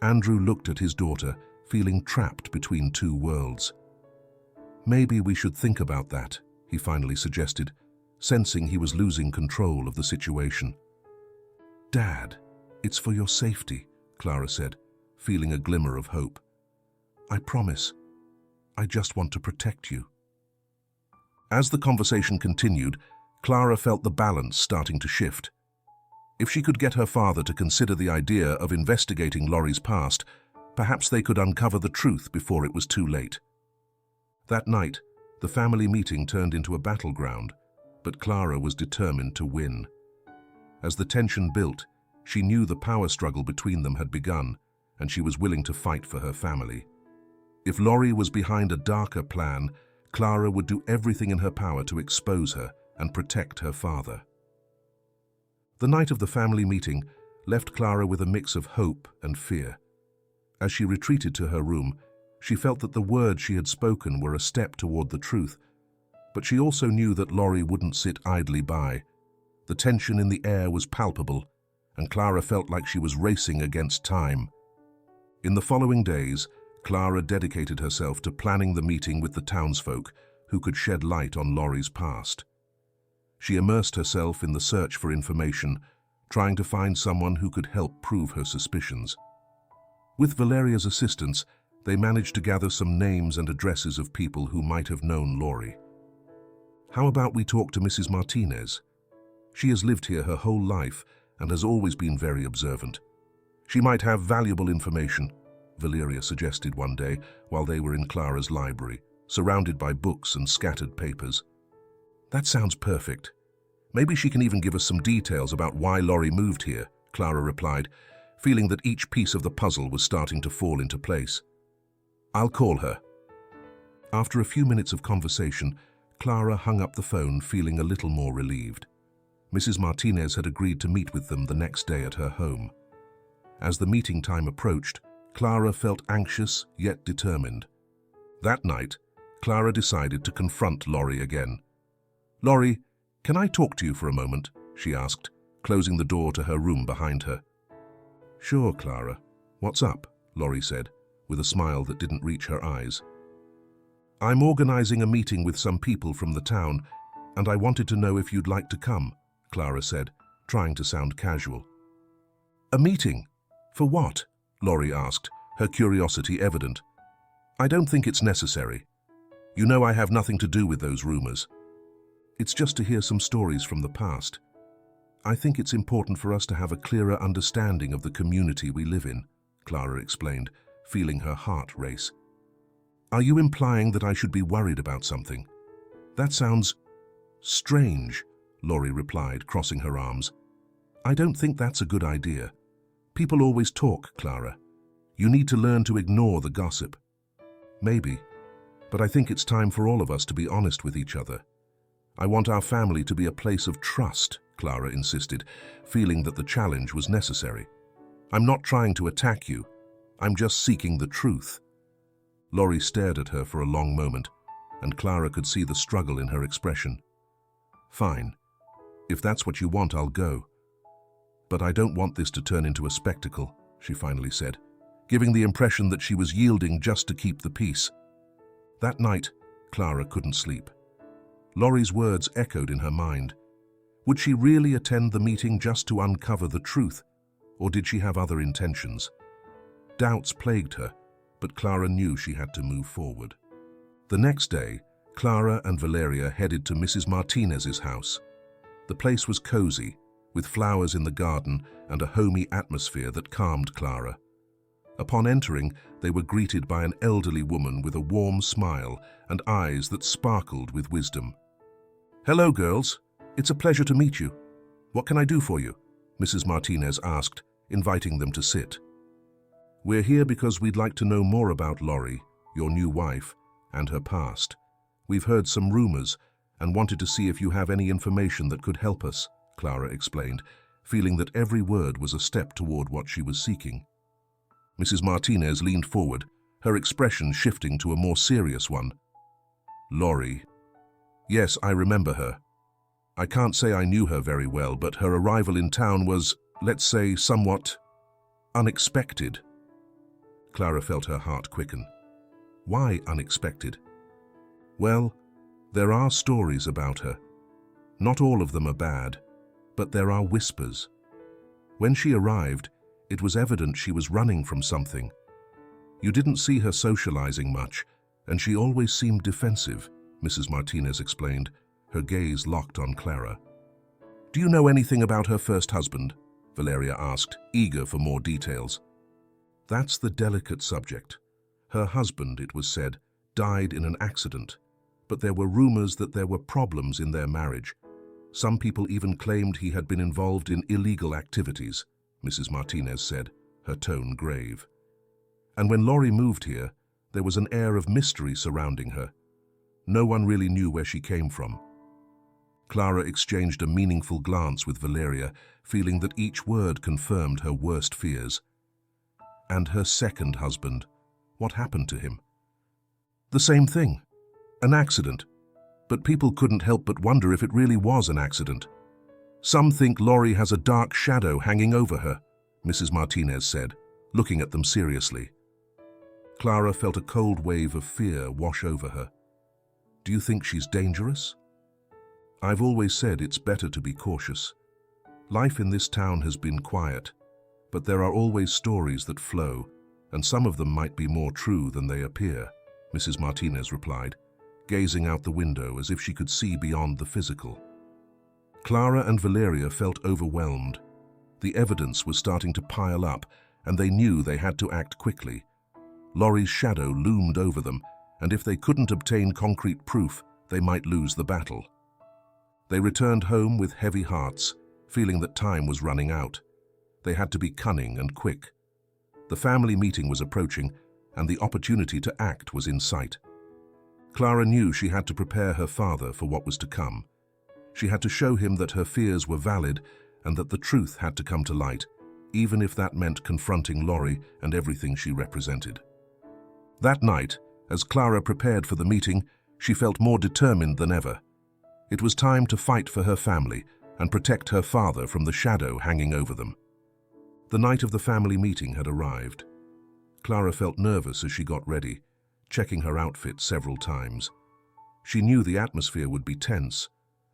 Andrew looked at his daughter, feeling trapped between two worlds. "Maybe we should think about that," he finally suggested, sensing he was losing control of the situation. "Dad, it's for your safety," Clara said, feeling a glimmer of hope. "I promise. I just want to protect you." As the conversation continued, Clara felt the balance starting to shift. If she could get her father to consider the idea of investigating Laurie's past, perhaps they could uncover the truth before it was too late. That night, the family meeting turned into a battleground, but Clara was determined to win. As the tension built, she knew the power struggle between them had begun, and she was willing to fight for her family. If Laurie was behind a darker plan, Clara would do everything in her power to expose her and protect her father. The night of the family meeting left Clara with a mix of hope and fear. As she retreated to her room, she felt that the words she had spoken were a step toward the truth, but she also knew that Laurie wouldn't sit idly by. The tension in the air was palpable, and Clara felt like she was racing against time. In the following days, Clara dedicated herself to planning the meeting with the townsfolk who could shed light on Laurie's past. She immersed herself in the search for information, trying to find someone who could help prove her suspicions. With Valeria's assistance, they managed to gather some names and addresses of people who might have known Laurie. "How about we talk to Mrs. Martinez? She has lived here her whole life and has always been very observant. She might have valuable information," Valeria suggested one day while they were in Clara's library, surrounded by books and scattered papers. "That sounds perfect. Maybe she can even give us some details about why Laurie moved here," Clara replied, feeling that each piece of the puzzle was starting to fall into place. "I'll call her." After a few minutes of conversation, Clara hung up the phone feeling a little more relieved. Mrs. Martinez had agreed to meet with them the next day at her home. As the meeting time approached, Clara felt anxious yet determined. That night, Clara decided to confront Laurie again. "Laurie, can I talk to you for a moment?" she asked, closing the door to her room behind her. "Sure, Clara. What's up?" Laurie said, with a smile that didn't reach her eyes. "I'm organizing a meeting with some people from the town, and I wanted to know if you'd like to come," Clara said, trying to sound casual. "A meeting? For what?" Laurie asked, her curiosity evident. "I don't think it's necessary. You know I have nothing to do with those rumors. It's just to hear some stories from the past. I think it's important for us to have a clearer understanding of the community we live in," Clara explained, feeling her heart race. "Are you implying that I should be worried about something?" "That sounds strange," Laurie replied, crossing her arms. "I don't think that's a good idea. People always talk, Clara. You need to learn to ignore the gossip." "Maybe, but I think it's time for all of us to be honest with each other. I want our family to be a place of trust," Clara insisted, feeling that the challenge was necessary. "I'm not trying to attack you. I'm just seeking the truth." Laurie stared at her for a long moment, and Clara could see the struggle in her expression. "Fine. If that's what you want, I'll go. But I don't want this to turn into a spectacle," she finally said, giving the impression that she was yielding just to keep the peace. That night, Clara couldn't sleep. Laurie's words echoed in her mind. Would she really attend the meeting just to uncover the truth, or did she have other intentions? Doubts plagued her, but Clara knew she had to move forward. The next day, Clara and Valeria headed to Mrs. Martinez's house. The place was cozy, with flowers in the garden and a homey atmosphere that calmed Clara. Upon entering, they were greeted by an elderly woman with a warm smile and eyes that sparkled with wisdom. "Hello, girls. It's a pleasure to meet you. What can I do for you?" Mrs. Martinez asked, inviting them to sit. "We're here because we'd like to know more about Laurie, your new wife, and her past. We've heard some rumors and wanted to see if you have any information that could help us," Clara explained, feeling that every word was a step toward what she was seeking. Mrs. Martinez leaned forward, her expression shifting to a more serious one. "Laurie. Yes, I remember her. I can't say I knew her very well, but her arrival in town was, let's say, somewhat unexpected." Clara felt her heart quicken. "Why unexpected?" "Well, there are stories about her. Not all of them are bad, but there are whispers. When she arrived, it was evident she was running from something. You didn't see her socializing much, and she always seemed defensive," Mrs. Martinez explained, her gaze locked on Clara. "Do you know anything about her first husband?" Valeria asked, eager for more details. "That's the delicate subject. Her husband, it was said, died in an accident, but there were rumors that there were problems in their marriage. Some people even claimed he had been involved in illegal activities," Mrs. Martinez said, her tone grave. "And when Laurie moved here, there was an air of mystery surrounding her. No one really knew where she came from." Clara exchanged a meaningful glance with Valeria, feeling that each word confirmed her worst fears. "And her second husband, what happened to him?" "The same thing. An accident. But people couldn't help but wonder if it really was an accident. Some think Laurie has a dark shadow hanging over her," Mrs. Martinez said, looking at them seriously. Clara felt a cold wave of fear wash over her. "Do you think she's dangerous?" "I've always said it's better to be cautious. Life in this town has been quiet, but there are always stories that flow, and some of them might be more true than they appear," Mrs. Martinez replied, gazing out the window as if she could see beyond the physical. Clara and Valeria felt overwhelmed. The evidence was starting to pile up, and they knew they had to act quickly. Laurie's shadow loomed over them, and if they couldn't obtain concrete proof, they might lose the battle. They returned home with heavy hearts, feeling that time was running out. They had to be cunning and quick. The family meeting was approaching, and the opportunity to act was in sight. Clara knew she had to prepare her father for what was to come. She had to show him that her fears were valid and that the truth had to come to light, even if that meant confronting Laurie and everything she represented. That night, as Clara prepared for the meeting, she felt more determined than ever. It was time to fight for her family and protect her father from the shadow hanging over them. The night of the family meeting had arrived. Clara felt nervous as she got ready, checking her outfit several times. She knew the atmosphere would be tense,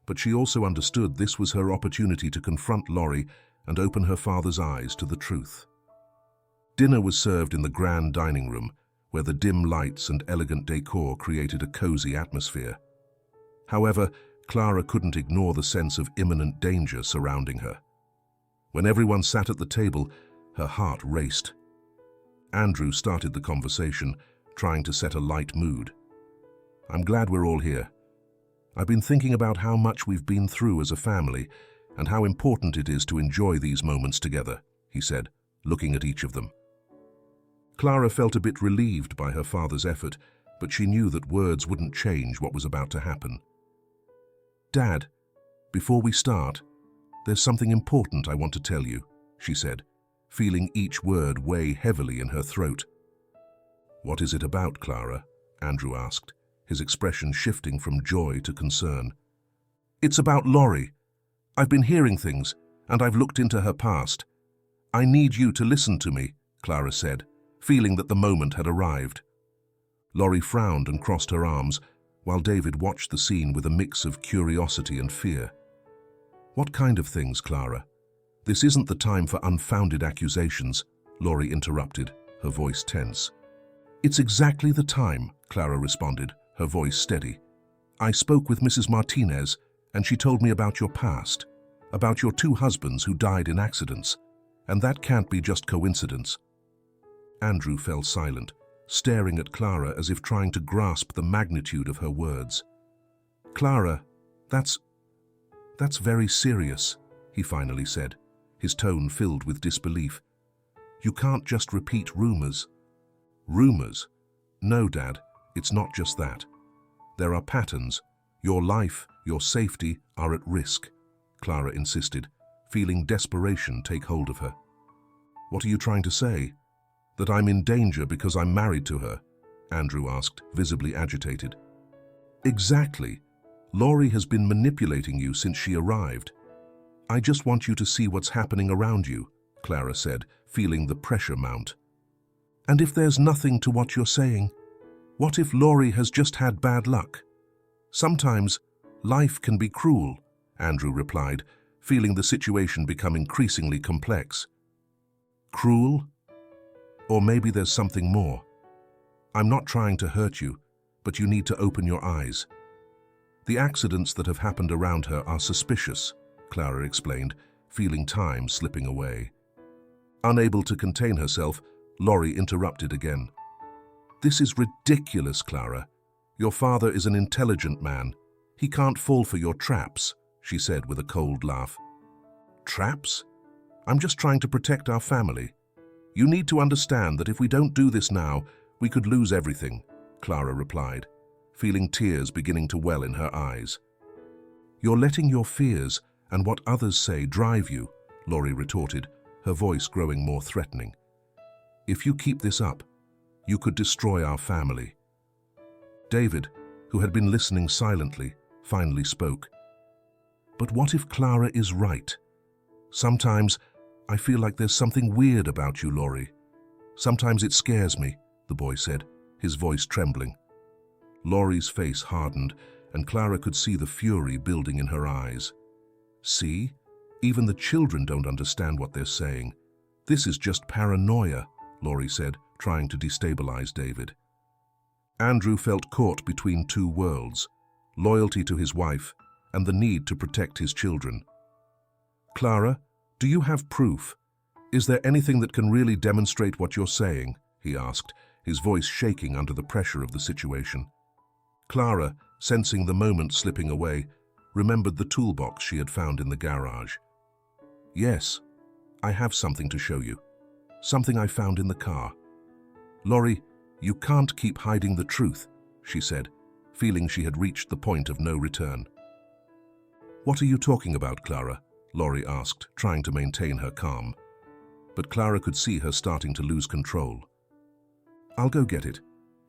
but she also understood this was her opportunity to confront Laurie and open her father's eyes to the truth. Dinner was served in the grand dining room, where the dim lights and elegant decor created a cozy atmosphere. However, Clara couldn't ignore the sense of imminent danger surrounding her. When everyone sat at the table, her heart raced. Andrew started the conversation, trying to set a light mood. "I'm glad we're all here. I've been thinking about how much we've been through as a family and how important it is to enjoy these moments together," he said, looking at each of them. Clara felt a bit relieved by her father's effort, but she knew that words wouldn't change what was about to happen. "Dad, before we start, there's something important I want to tell you," she said, feeling each word weigh heavily in her throat. "What is it about, Clara?" Andrew asked, his expression shifting from joy to concern. "It's about Laurie. I've been hearing things, and I've looked into her past. I need you to listen to me," Clara said, feeling that the moment had arrived. Laurie frowned and crossed her arms, while David watched the scene with a mix of curiosity and fear. "What kind of things, Clara? This isn't the time for unfounded accusations," Laurie interrupted, her voice tense. "It's exactly the time," Clara responded, her voice steady. "I spoke with Mrs. Martinez, and she told me about your past, about your 2 husbands who died in accidents, and that can't be just coincidence." Andrew fell silent, staring at Clara as if trying to grasp the magnitude of her words. "Clara, that's very serious," he finally said, his tone filled with disbelief. "You can't just repeat rumors." "Rumors? No, Dad, it's not just that. There are patterns. Your life, your safety are at risk," Clara insisted, feeling desperation take hold of her. "What are you trying to say? That I'm in danger because I'm married to her?" Andrew asked, visibly agitated. "Exactly. Laurie has been manipulating you since she arrived. I just want you to see what's happening around you," Clara said, feeling the pressure mount. "And if there's nothing to what you're saying, what if Laurie has just had bad luck? Sometimes life can be cruel," Andrew replied, feeling the situation become increasingly complex. "Cruel? Or maybe there's something more. I'm not trying to hurt you, but you need to open your eyes. The accidents that have happened around her are suspicious," Clara explained, feeling time slipping away. Unable to contain herself, Laurie interrupted again. "This is ridiculous, Clara. Your father is an intelligent man. He can't fall for your traps," she said with a cold laugh. "Traps? I'm just trying to protect our family. You need to understand that if we don't do this now, we could lose everything," Clara replied, feeling tears beginning to well in her eyes. "You're letting your fears and what others say drive you," Laurie retorted, her voice growing more threatening. "If you keep this up, you could destroy our family." David, who had been listening silently, finally spoke. "But what if Clara is right? Sometimes I feel like there's something weird about you, Laurie. Sometimes it scares me," the boy said, his voice trembling. Laurie's face hardened, and Clara could see the fury building in her eyes. "See? Even the children don't understand what they're saying. This is just paranoia," Laurie said, trying to destabilize David. Andrew felt caught between 2 worlds, loyalty to his wife and the need to protect his children. "Clara, do you have proof? Is there anything that can really demonstrate what you're saying?" he asked, his voice shaking under the pressure of the situation. Clara, sensing the moment slipping away, remembered the toolbox she had found in the garage. "Yes, I have something to show you. Something I found in the car." "Laurie, you can't keep hiding the truth," she said, feeling she had reached the point of no return. "What are you talking about, Clara?" Laurie asked, trying to maintain her calm. But Clara could see her starting to lose control. "I'll go get it.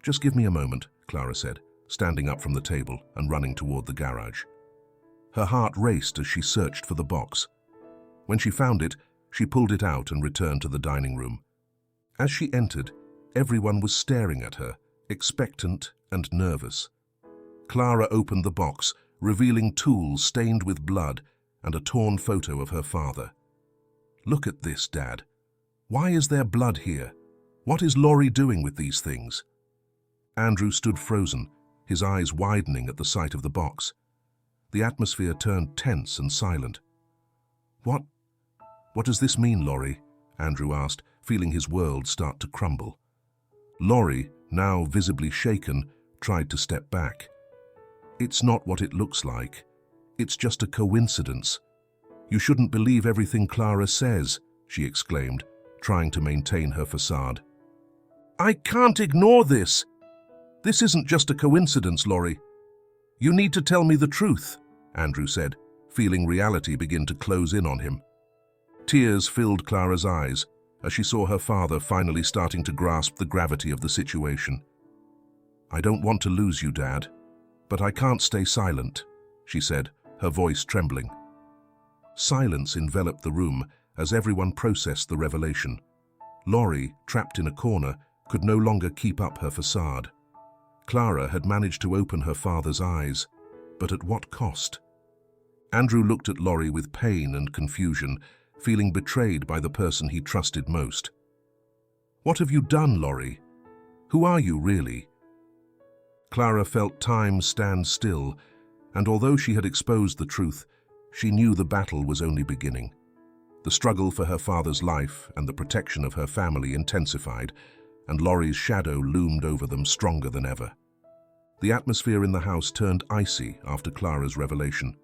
Just give me a moment," Clara said, standing up from the table and running toward the garage. Her heart raced as she searched for the box. When she found it, she pulled it out and returned to the dining room. As she entered, everyone was staring at her, expectant and nervous. Clara opened the box, revealing tools stained with blood and a torn photo of her father. "Look at this, Dad. Why is there blood here? What is Laurie doing with these things?" Andrew stood frozen, his eyes widening at the sight of the box. The atmosphere turned tense and silent. What does this mean, Laurie?" Andrew asked, feeling his world start to crumble. Laurie, now visibly shaken, tried to step back. "It's not what it looks like. It's just a coincidence. You shouldn't believe everything Clara says," she exclaimed, trying to maintain her facade. "I can't ignore this. This isn't just a coincidence, Laurie. You need to tell me the truth," Andrew said, feeling reality begin to close in on him. Tears filled Clara's eyes as she saw her father finally starting to grasp the gravity of the situation. "I don't want to lose you, Dad, but I can't stay silent," she said, her voice trembling. Silence enveloped the room as everyone processed the revelation. Laurie, trapped in a corner, could no longer keep up her facade. Clara had managed to open her father's eyes, but at what cost? Andrew looked at Laurie with pain and confusion, feeling betrayed by the person he trusted most. "What have you done, Laurie? Who are you, really?" Clara felt time stand still, and although she had exposed the truth, she knew the battle was only beginning. The struggle for her father's life and the protection of her family intensified, and Laurie's shadow loomed over them stronger than ever. The atmosphere in the house turned icy after Clara's revelation.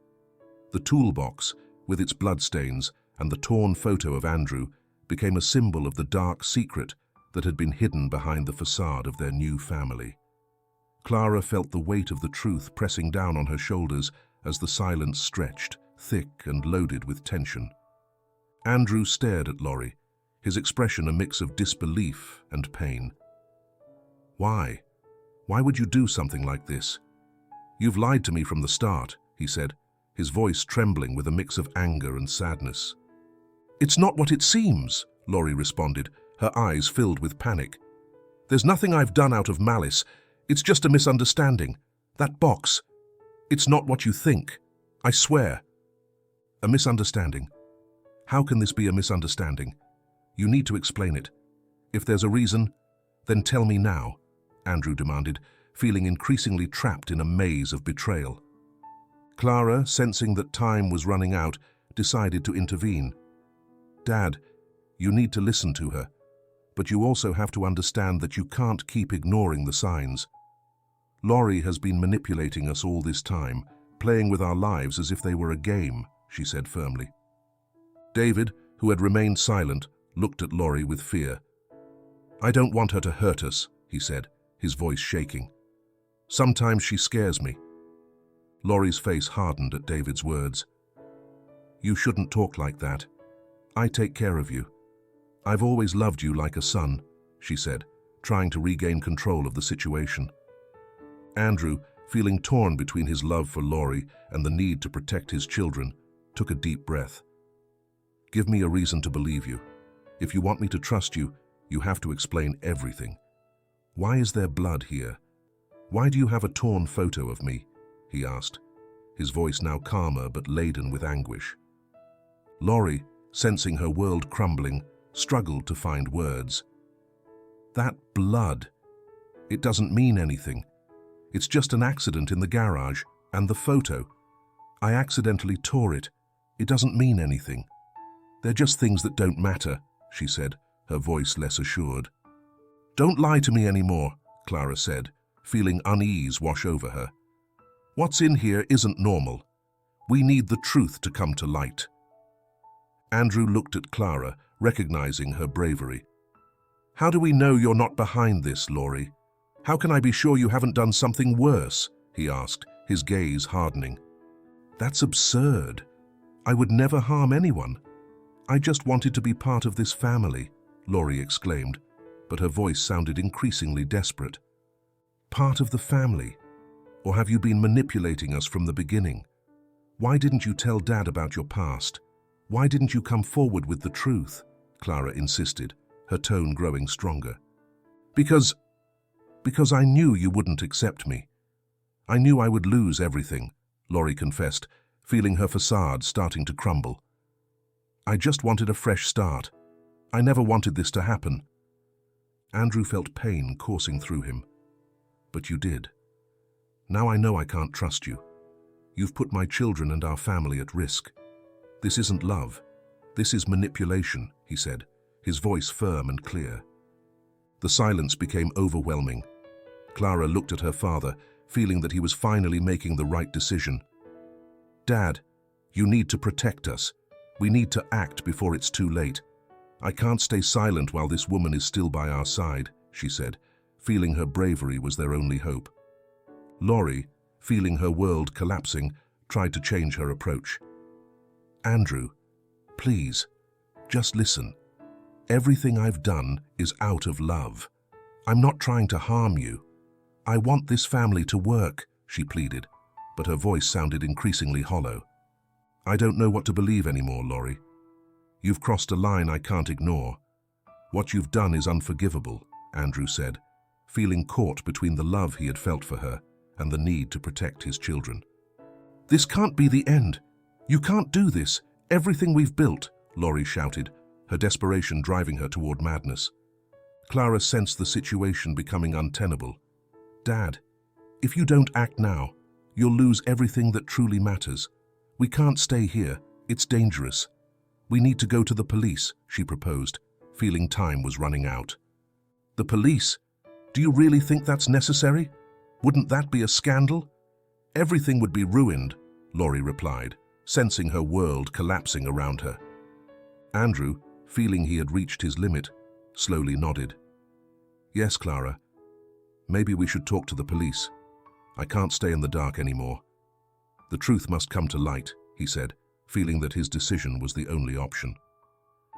The toolbox, with its bloodstains and the torn photo of Andrew, became a symbol of the dark secret that had been hidden behind the facade of their new family. Clara felt the weight of the truth pressing down on her shoulders as the silence stretched, thick and loaded with tension. Andrew stared at Laurie, his expression a mix of disbelief and pain. "Why? Why would you do something like this? You've lied to me from the start," he said, his voice trembling with a mix of anger and sadness. "It's not what it seems," Laurie responded, her eyes filled with panic. "There's nothing I've done out of malice. It's just a misunderstanding. That box, it's not what you think. I swear." "A misunderstanding? How can this be a misunderstanding? You need to explain it. If there's a reason, then tell me now," Andrew demanded, feeling increasingly trapped in a maze of betrayal. Clara, sensing that time was running out, decided to intervene. "Dad, you need to listen to her, but you also have to understand that you can't keep ignoring the signs. Laurie has been manipulating us all this time, playing with our lives as if they were a game," she said firmly. David, who had remained silent, looked at Laurie with fear. "I don't want her to hurt us," he said, his voice shaking. "Sometimes she scares me." Laurie's face hardened at David's words. "You shouldn't talk like that. I take care of you. I've always loved you like a son," she said, trying to regain control of the situation. Andrew, feeling torn between his love for Laurie and the need to protect his children, took a deep breath. "Give me a reason to believe you. If you want me to trust you, you have to explain everything. Why is there blood here? Why do you have a torn photo of me?" he asked, his voice now calmer but laden with anguish. Laurie, sensing her world crumbling, struggled to find words. "That blood, it doesn't mean anything. It's just an accident in the garage, and the photo. I accidentally tore it. It doesn't mean anything. They're just things that don't matter," she said, her voice less assured. "Don't lie to me anymore," Clara said, feeling unease wash over her. "What's in here isn't normal. We need the truth to come to light." Andrew looked at Clara, recognizing her bravery. "How do we know you're not behind this, Laurie? How can I be sure you haven't done something worse?" he asked, his gaze hardening. "That's absurd. I would never harm anyone. I just wanted to be part of this family," Laurie exclaimed, but her voice sounded increasingly desperate. "Part of the family? Or have you been manipulating us from the beginning? Why didn't you tell Dad about your past? Why didn't you come forward with the truth? Clara insisted, her tone growing stronger. Because I knew you wouldn't accept me. I knew I would lose everything, Laurie confessed, feeling her facade starting to crumble. I just wanted a fresh start. I never wanted this to happen. Andrew felt pain coursing through him. But you did. Now I know I can't trust you. You've put my children and our family at risk. This isn't love. This is manipulation, he said, his voice firm and clear. The silence became overwhelming. Clara looked at her father, feeling that he was finally making the right decision. Dad, you need to protect us. We need to act before it's too late. I can't stay silent while this woman is still by our side, she said, feeling her bravery was their only hope. Laurie, feeling her world collapsing, tried to change her approach. Andrew, please, just listen. Everything I've done is out of love. I'm not trying to harm you. I want this family to work, she pleaded, but her voice sounded increasingly hollow. I don't know what to believe anymore, Laurie. You've crossed a line I can't ignore. What you've done is unforgivable, Andrew said, feeling caught between the love he had felt for her and the need to protect his children. This can't be the end. You can't do this. Everything we've built, Laurie shouted, her desperation driving her toward madness. Clara sensed the situation becoming untenable. Dad, if you don't act now, you'll lose everything that truly matters. We can't stay here. It's dangerous. We need to go to the police, she proposed, feeling time was running out. The police? Do you really think that's necessary? Wouldn't that be a scandal? Everything would be ruined, Laurie replied, sensing her world collapsing around her. Andrew, feeling he had reached his limit, slowly nodded. Yes, Clara. Maybe we should talk to the police. I can't stay in the dark anymore. The truth must come to light, he said, feeling that his decision was the only option.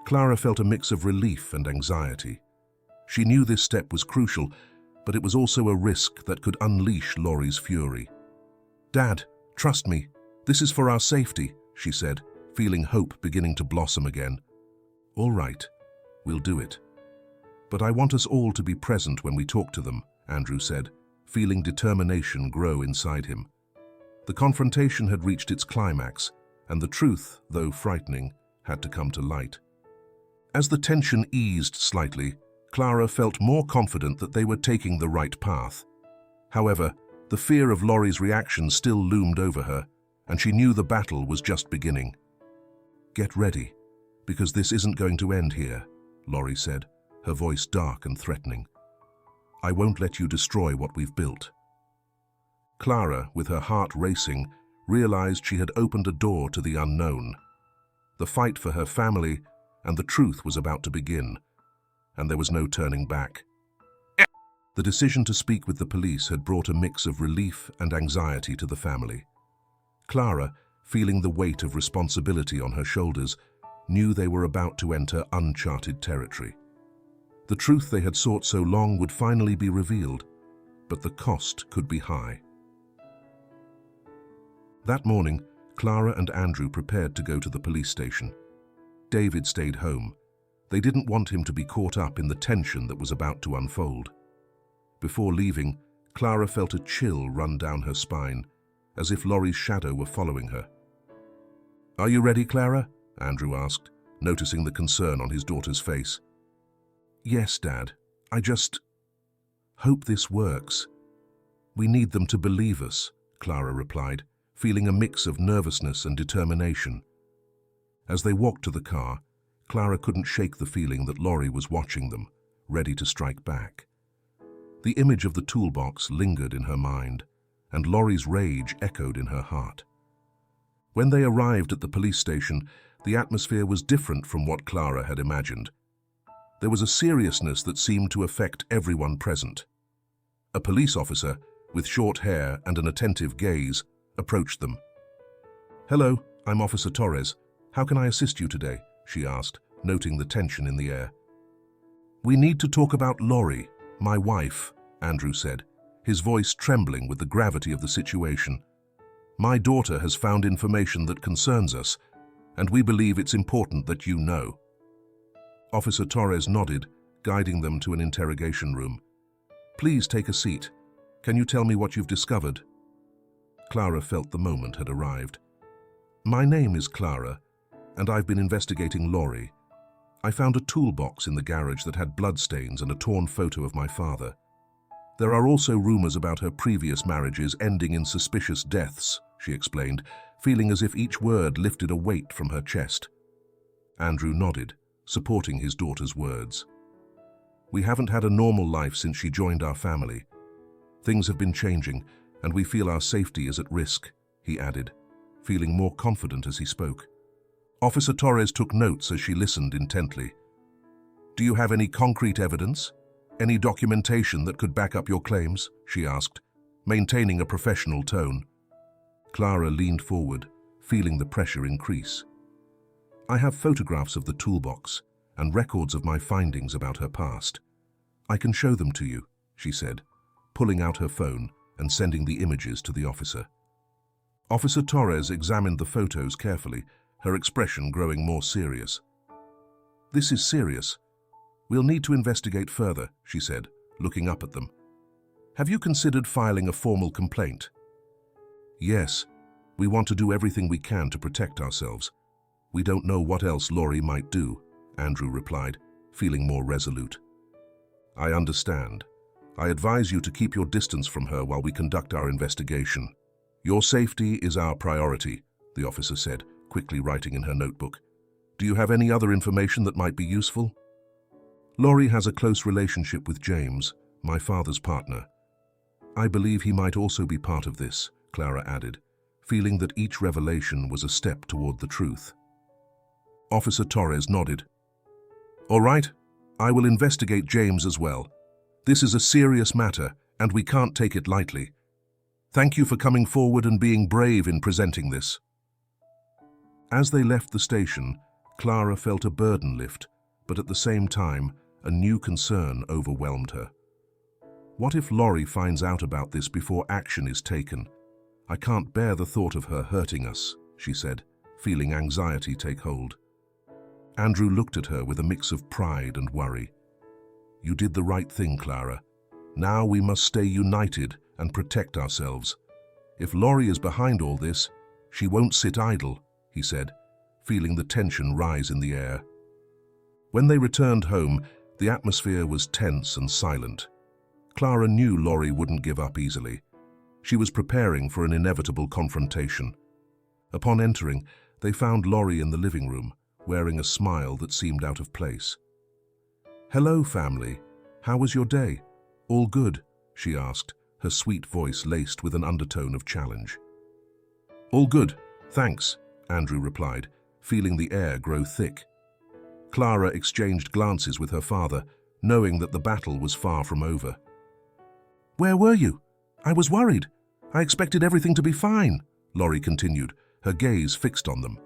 Clara felt a mix of relief and anxiety. She knew this step was crucial, but it was also a risk that could unleash Laurie's fury. Dad, trust me. This is for our safety, she said, feeling hope beginning to blossom again. All right, we'll do it. But I want us all to be present when we talk to them, Andrew said, feeling determination grow inside him. The confrontation had reached its climax, and the truth, though frightening, had to come to light. As the tension eased slightly, Clara felt more confident that they were taking the right path. However, the fear of Laurie's reaction still loomed over her, and she knew the battle was just beginning. Get ready, because this isn't going to end here, Laurie said, her voice dark and threatening. I won't let you destroy what we've built. Clara, with her heart racing, realized she had opened a door to the unknown. The fight for her family and the truth was about to begin, and there was no turning back. The decision to speak with the police had brought a mix of relief and anxiety to the family. Clara, feeling the weight of responsibility on her shoulders, knew they were about to enter uncharted territory. The truth they had sought so long would finally be revealed, but the cost could be high. That morning, Clara and Andrew prepared to go to the police station. David stayed home. They didn't want him to be caught up in the tension that was about to unfold. Before leaving, Clara felt a chill run down her spine, as if Laurie's shadow were following her. Are you ready, Clara? Andrew asked, noticing the concern on his daughter's face. Yes, Dad. I just hope this works. We need them to believe us, Clara replied, feeling a mix of nervousness and determination. As they walked to the car, Clara couldn't shake the feeling that Laurie was watching them, ready to strike back. The image of the toolbox lingered in her mind, and Laurie's rage echoed in her heart. When they arrived at the police station, the atmosphere was different from what Clara had imagined. There was a seriousness that seemed to affect everyone present. A police officer, with short hair and an attentive gaze, approached them. Hello, I'm Officer Torres. How can I assist you today? She asked, noting the tension in the air. We need to talk about Laurie, my wife, Andrew said, his voice trembling with the gravity of the situation. My daughter has found information that concerns us, and we believe it's important that you know." Officer Torres nodded, guiding them to an interrogation room. "Please take a seat. Can you tell me what you've discovered?" Clara felt the moment had arrived. "My name is Clara, and I've been investigating Laurie. I found a toolbox in the garage that had bloodstains and a torn photo of my father. There are also rumors about her previous marriages ending in suspicious deaths," she explained, feeling as if each word lifted a weight from her chest. Andrew nodded, supporting his daughter's words. "We haven't had a normal life since she joined our family. Things have been changing, and we feel our safety is at risk," he added, feeling more confident as he spoke. Officer Torres took notes as she listened intently. "Do you have any concrete evidence? Any documentation that could back up your claims?" she asked, maintaining a professional tone. Clara leaned forward, feeling the pressure increase. "I have photographs of the toolbox and records of my findings about her past. I can show them to you," she said, pulling out her phone and sending the images to the officer. Officer Torres examined the photos carefully, her expression growing more serious. "This is serious. We'll need to investigate further," she said, looking up at them. "Have you considered filing a formal complaint?" "Yes. We want to do everything we can to protect ourselves. We don't know what else Laurie might do," Andrew replied, feeling more resolute. "I understand. I advise you to keep your distance from her while we conduct our investigation. Your safety is our priority," the officer said, quickly writing in her notebook. "Do you have any other information that might be useful?" "Laurie has a close relationship with James, my father's partner. I believe he might also be part of this," Clara added, feeling that each revelation was a step toward the truth. Officer Torres nodded. "All right, I will investigate James as well. This is a serious matter, and we can't take it lightly. Thank you for coming forward and being brave in presenting this." As they left the station, Clara felt a burden lift, but at the same time, a new concern overwhelmed her. "What if Laurie finds out about this before action is taken? I can't bear the thought of her hurting us," she said, feeling anxiety take hold. Andrew looked at her with a mix of pride and worry. "You did the right thing, Clara. Now we must stay united and protect ourselves. If Laurie is behind all this, she won't sit idle," he said, feeling the tension rise in the air. When they returned home, the atmosphere was tense and silent. Clara knew Laurie wouldn't give up easily. She was preparing for an inevitable confrontation. Upon entering, they found Laurie in the living room, wearing a smile that seemed out of place. "Hello, family. How was your day? All good?" she asked, her sweet voice laced with an undertone of challenge. "All good, thanks," Andrew replied, feeling the air grow thick. Clara exchanged glances with her father, knowing that the battle was far from over. "Where were you? I was worried. I expected everything to be fine," Laurie continued, her gaze fixed on them.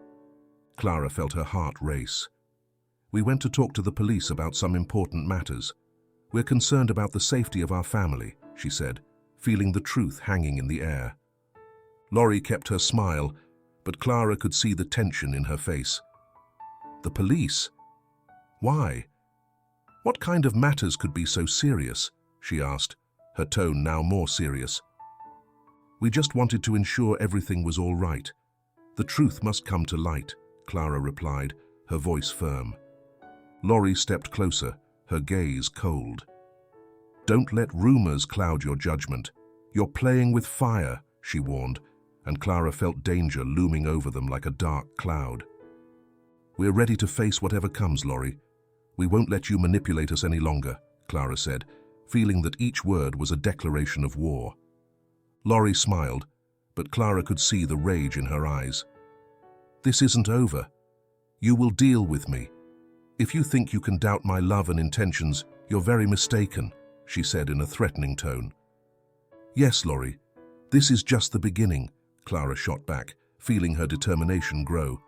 Clara felt her heart race. "We went to talk to the police about some important matters. We're concerned about the safety of our family," she said, feeling the truth hanging in the air. Laurie kept her smile, but Clara could see the tension in her face. "The police? Why? What kind of matters could be so serious?" she asked, her tone now more serious. "We just wanted to ensure everything was all right. The truth must come to light," Clara replied, her voice firm. Laurie stepped closer, her gaze cold. "Don't let rumors cloud your judgment. You're playing with fire," she warned, and Clara felt danger looming over them like a dark cloud. "We're ready to face whatever comes, Laurie. We won't let you manipulate us any longer," Clara said, feeling that each word was a declaration of war. Laurie smiled, but Clara could see the rage in her eyes. "This isn't over. You will deal with me. If you think you can doubt my love and intentions, you're very mistaken," she said in a threatening tone. "Yes, Laurie, this is just the beginning," Clara shot back, feeling her determination grow.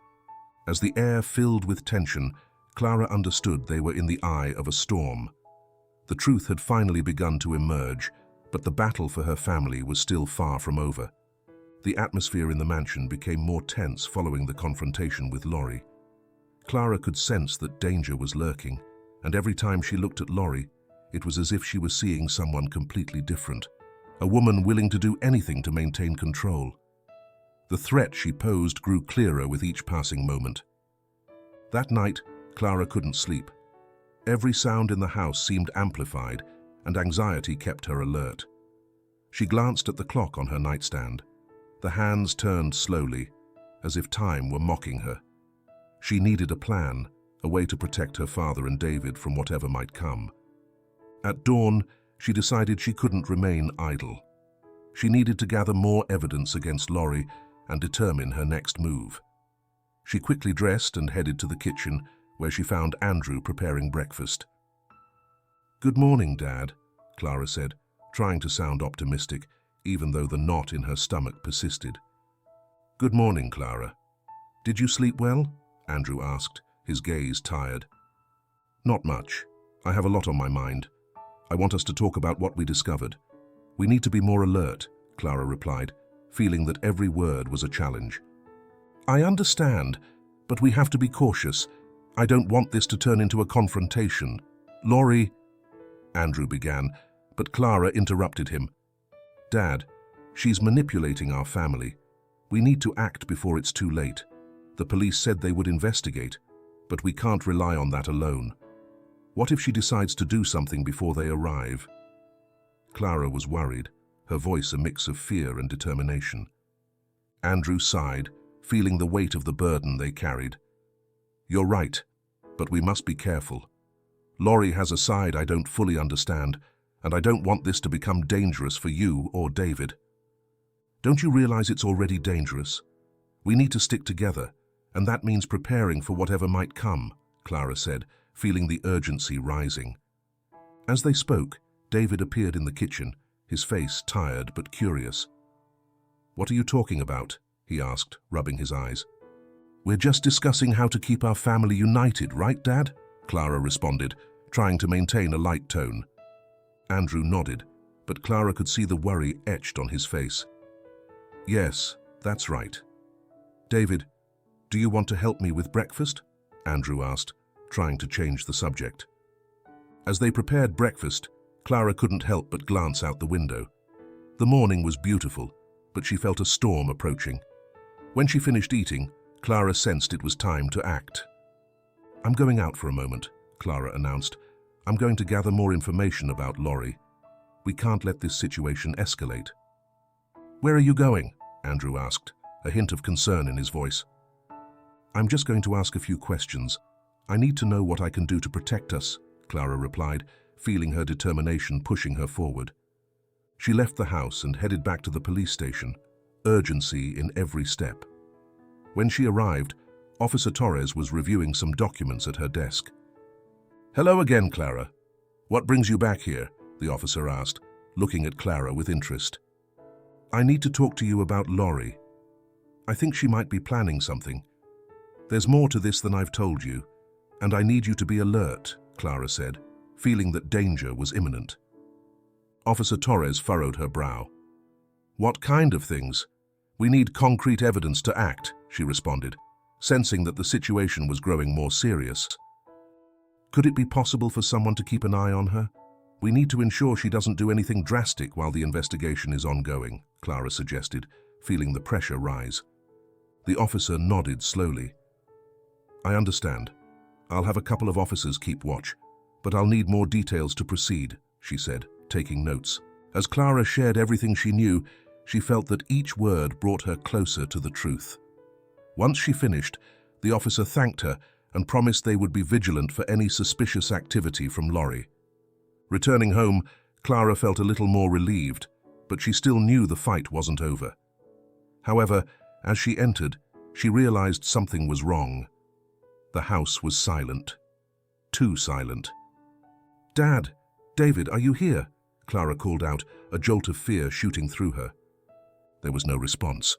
As the air filled with tension, Clara understood they were in the eye of a storm. The truth had finally begun to emerge, but the battle for her family was still far from over. The atmosphere in the mansion became more tense following the confrontation with Laurie. Clara could sense that danger was lurking, and every time she looked at Laurie, it was as if she was seeing someone completely different, a woman willing to do anything to maintain control. The threat she posed grew clearer with each passing moment. That night, Clara couldn't sleep. Every sound in the house seemed amplified, and anxiety kept her alert. She glanced at the clock on her nightstand. The hands turned slowly, as if time were mocking her. She needed a plan, a way to protect her father and David from whatever might come. At dawn, she decided she couldn't remain idle. She needed to gather more evidence against Laurie and determine her next move. She quickly dressed and headed to the kitchen, where she found Andrew preparing breakfast. "Good morning, Dad," Clara said, trying to sound optimistic, even though the knot in her stomach persisted. "Good morning, Clara. Did you sleep well?" Andrew asked, his gaze tired. "Not much. I have a lot on my mind. I want us to talk about what we discovered. We need to be more alert," Clara replied, feeling that every word was a challenge. "I understand, but we have to be cautious. I don't want this to turn into a confrontation. Laurie—" Andrew began, but Clara interrupted him. "Dad, she's manipulating our family. We need to act before it's too late. The police said they would investigate, but we can't rely on that alone. What if she decides to do something before they arrive?" Clara was worried, her voice a mix of fear and determination. Andrew sighed, feeling the weight of the burden they carried. "You're right, but we must be careful. Laurie has a side I don't fully understand, and I don't want this to become dangerous for you or David." "Don't you realize it's already dangerous? We need to stick together, and that means preparing for whatever might come," Clara said, feeling the urgency rising. As they spoke, David appeared in the kitchen, his face tired but curious. "What are you talking about?" he asked, rubbing his eyes. "We're just discussing how to keep our family united, right, Dad?" Clara responded, trying to maintain a light tone. Andrew nodded, but Clara could see the worry etched on his face. "Yes, that's right. David, do you want to help me with breakfast?" Andrew asked, trying to change the subject. As they prepared breakfast, Clara couldn't help but glance out the window. The morning was beautiful, but she felt a storm approaching. When she finished eating, Clara sensed it was time to act. "I'm going out for a moment," Clara announced. "I'm going to gather more information about Laurie. We can't let this situation escalate." "Where are you going?" Andrew asked, a hint of concern in his voice. "I'm just going to ask a few questions. I need to know what I can do to protect us," Clara replied, feeling her determination pushing her forward. She left the house and headed back to the police station, urgency in every step. When she arrived, Officer Torres was reviewing some documents at her desk. "Hello again, Clara. What brings you back here?" the officer asked, looking at Clara with interest. "I need to talk to you about Laurie. I think she might be planning something. There's more to this than I've told you, and I need you to be alert," Clara said, feeling that danger was imminent. Officer Torres furrowed her brow. "What kind of things? We need concrete evidence to act," she responded, sensing that the situation was growing more serious. "Could it be possible for someone to keep an eye on her? We need to ensure she doesn't do anything drastic while the investigation is ongoing," Clara suggested, feeling the pressure rise. The officer nodded slowly. "I understand. I'll have a couple of officers keep watch, but I'll need more details to proceed," she said, taking notes. As Clara shared everything she knew, she felt that each word brought her closer to the truth. Once she finished, the officer thanked her and promised they would be vigilant for any suspicious activity from Laurie. Returning home, Clara felt a little more relieved, but she still knew the fight wasn't over. However, as she entered, she realized something was wrong. The house was silent. Too silent. "Dad, David, are you here?" Clara called out, a jolt of fear shooting through her. There was no response.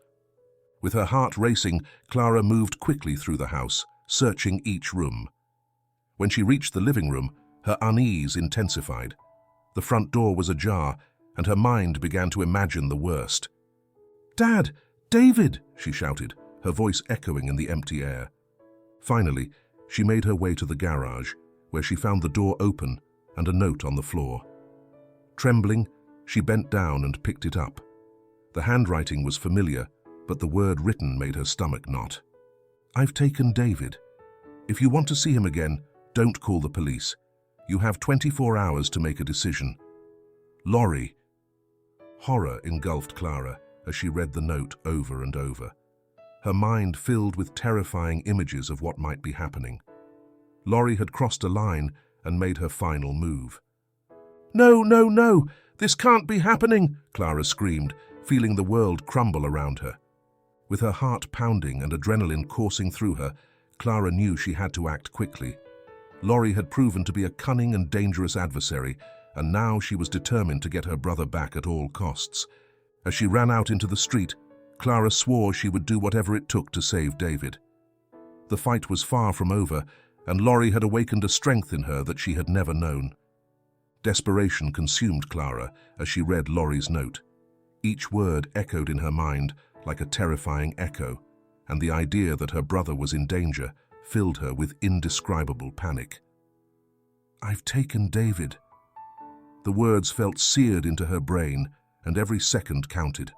With her heart racing, Clara moved quickly through the house, searching each room. When she reached the living room, her unease intensified. The front door was ajar, and her mind began to imagine the worst. "Dad, "David!" she shouted, her voice echoing in the empty air. Finally, she made her way to the garage, where she found the door open and a note on the floor. Trembling, she bent down and picked it up. The handwriting was familiar, but the word written made her stomach knot. "I've taken David. If you want to see him again, don't call the police. You have 24 hours to make a decision. Laurie." Horror engulfed Clara as she read the note over and over. Her mind filled with terrifying images of what might be happening. Laurie had crossed a line and made her final move. "No, no, no! This can't be happening!" Clara screamed, feeling the world crumble around her. With her heart pounding and adrenaline coursing through her, Clara knew she had to act quickly. Laurie had proven to be a cunning and dangerous adversary, and now she was determined to get her brother back at all costs. As she ran out into the street, Clara swore she would do whatever it took to save David. The fight was far from over, and Laurie had awakened a strength in her that she had never known. Desperation consumed Clara as she read Laurie's note. Each word echoed in her mind like a terrifying echo, and the idea that her brother was in danger filled her with indescribable panic. "I've taken David." The words felt seared into her brain, and every second counted.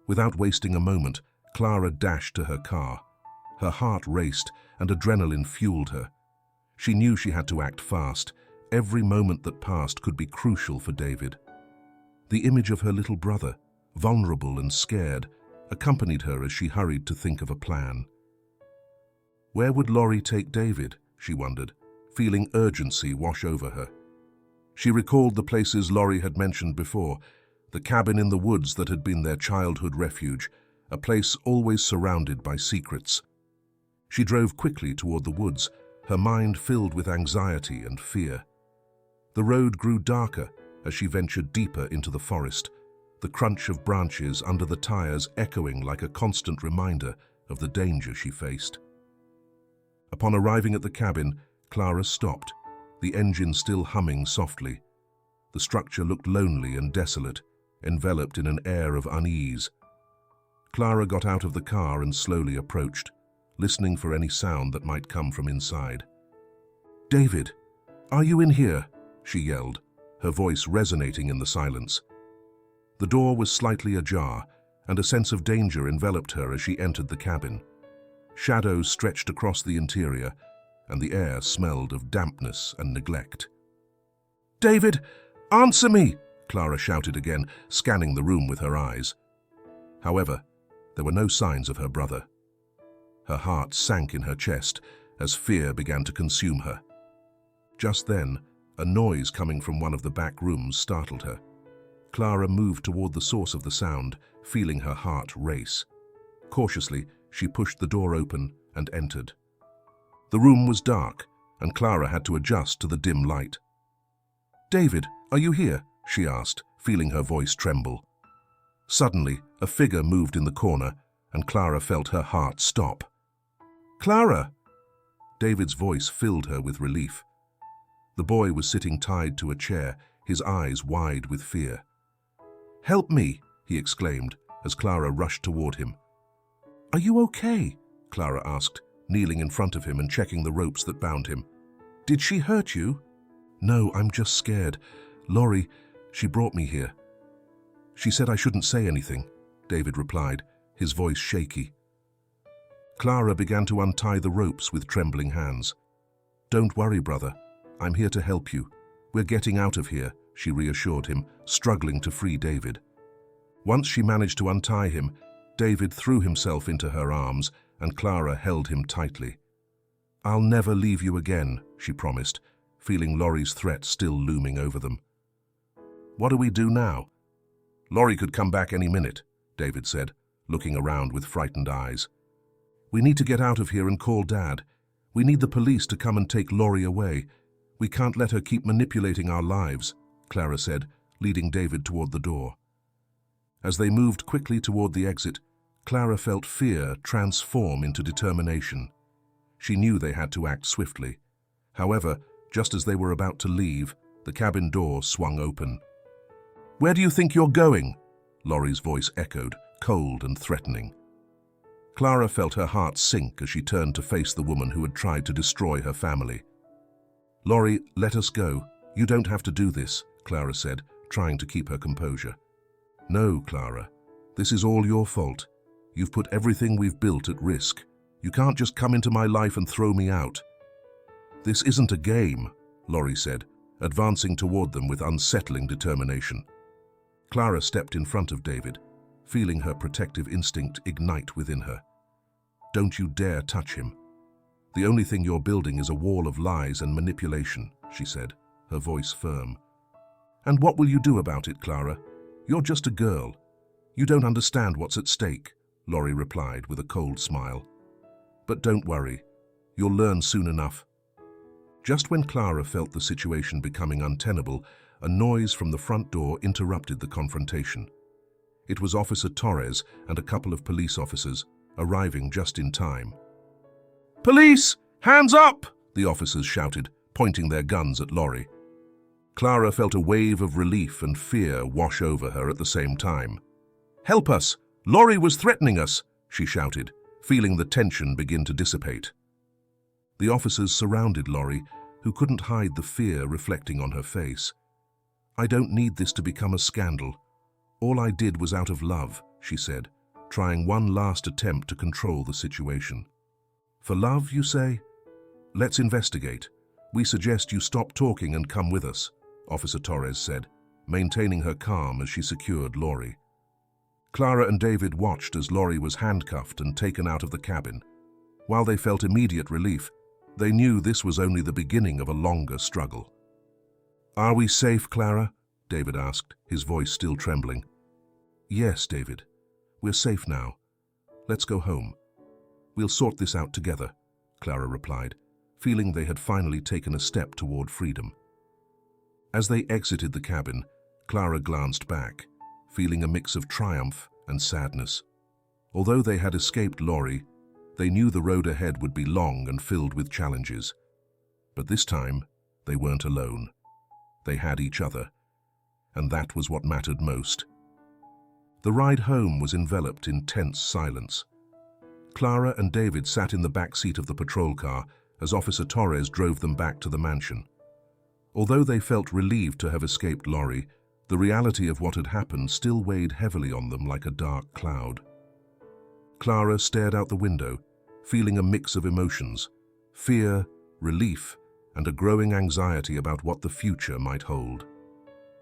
Without wasting a moment, Clara dashed to her car. Her heart raced and adrenaline fueled her. She knew she had to act fast. Every moment that passed could be crucial for David. The image of her little brother, vulnerable and scared, accompanied her as she hurried to think of a plan. Where would Laurie take David, she wondered, feeling urgency wash over her. She recalled the places Laurie had mentioned before, the cabin in the woods that had been their childhood refuge, a place always surrounded by secrets. She drove quickly toward the woods, her mind filled with anxiety and fear. The road grew darker as she ventured deeper into the forest, the crunch of branches under the tires echoing like a constant reminder of the danger she faced. Upon arriving at the cabin, Clara stopped, the engine still humming softly. The structure looked lonely and desolate, enveloped in an air of unease. Clara got out of the car and slowly approached, listening for any sound that might come from inside. "David, are you in here?" she yelled, her voice resonating in the silence. The door was slightly ajar, and a sense of danger enveloped her as she entered the cabin. Shadows stretched across the interior, and the air smelled of dampness and neglect. "David, answer me!" Clara shouted again, scanning the room with her eyes. However, there were no signs of her brother. Her heart sank in her chest as fear began to consume her. Just then, a noise coming from one of the back rooms startled her. Clara moved toward the source of the sound, feeling her heart race. Cautiously, she pushed the door open and entered. The room was dark, and Clara had to adjust to the dim light. "David, are you here?" she asked, feeling her voice tremble. Suddenly, a figure moved in the corner, and Clara felt her heart stop. "Clara!" David's voice filled her with relief. The boy was sitting tied to a chair, his eyes wide with fear. "Help me!" he exclaimed as Clara rushed toward him. "Are you okay?" Clara asked, kneeling in front of him and checking the ropes that bound him. "Did she hurt you?" "No, I'm just scared. Laurie, she brought me here." "She said I shouldn't say anything," David replied, his voice shaky. Clara began to untie the ropes with trembling hands. "Don't worry, brother. I'm here to help you. We're getting out of here," she reassured him, struggling to free David. Once she managed to untie him, David threw himself into her arms, and Clara held him tightly. "I'll never leave you again," she promised, feeling Laurie's threat still looming over them. "What do we do now?" "Laurie could come back any minute," David said, looking around with frightened eyes. "We need to get out of here and call Dad. We need the police to come and take Laurie away. We can't let her keep manipulating our lives," Clara said, leading David toward the door. As they moved quickly toward the exit, Clara felt fear transform into determination. She knew they had to act swiftly. However, just as they were about to leave, the cabin door swung open. "Where do you think you're going?" Laurie's voice echoed, cold and threatening. Clara felt her heart sink as she turned to face the woman who had tried to destroy her family. "Laurie, let us go. You don't have to do this," Clara said, trying to keep her composure. "No, Clara. This is all your fault. You've put everything we've built at risk. You can't just come into my life and throw me out." "This isn't a game," Laurie said, advancing toward them with unsettling determination. Clara stepped in front of David, feeling her protective instinct ignite within her. "Don't you dare touch him. The only thing you're building is a wall of lies and manipulation," she said, her voice firm. "And what will you do about it, Clara? You're just a girl. You don't understand what's at stake," Laurie replied with a cold smile. "But don't worry. You'll learn soon enough." Just when Clara felt the situation becoming untenable, a noise from the front door interrupted the confrontation. It was Officer Torres and a couple of police officers, arriving just in time. "Police! Hands up!" the officers shouted, pointing their guns at Laurie. Clara felt a wave of relief and fear wash over her at the same time. "Help us! Laurie was threatening us!" she shouted, feeling the tension begin to dissipate. The officers surrounded Laurie, who couldn't hide the fear reflecting on her face. "I don't need this to become a scandal. All I did was out of love," she said, trying one last attempt to control the situation. "For love, you say? Let's investigate. We suggest you stop talking and come with us," Officer Torres said, maintaining her calm as she secured Laurie. Clara and David watched as Laurie was handcuffed and taken out of the cabin. While they felt immediate relief, they knew this was only the beginning of a longer struggle. "Are we safe, Clara?" David asked, his voice still trembling. "Yes, David. We're safe now. Let's go home. We'll sort this out together," Clara replied, feeling they had finally taken a step toward freedom. As they exited the cabin, Clara glanced back, feeling a mix of triumph and sadness. Although they had escaped Laurie, they knew the road ahead would be long and filled with challenges. But this time, they weren't alone. They had each other, and that was what mattered most. The ride home was enveloped in tense silence. Clara and David sat in the back seat of the patrol car as Officer Torres drove them back to the mansion. Although they felt relieved to have escaped Laurie, the reality of what had happened still weighed heavily on them like a dark cloud. Clara stared out the window, feeling a mix of emotions: fear, relief, and a growing anxiety about what the future might hold.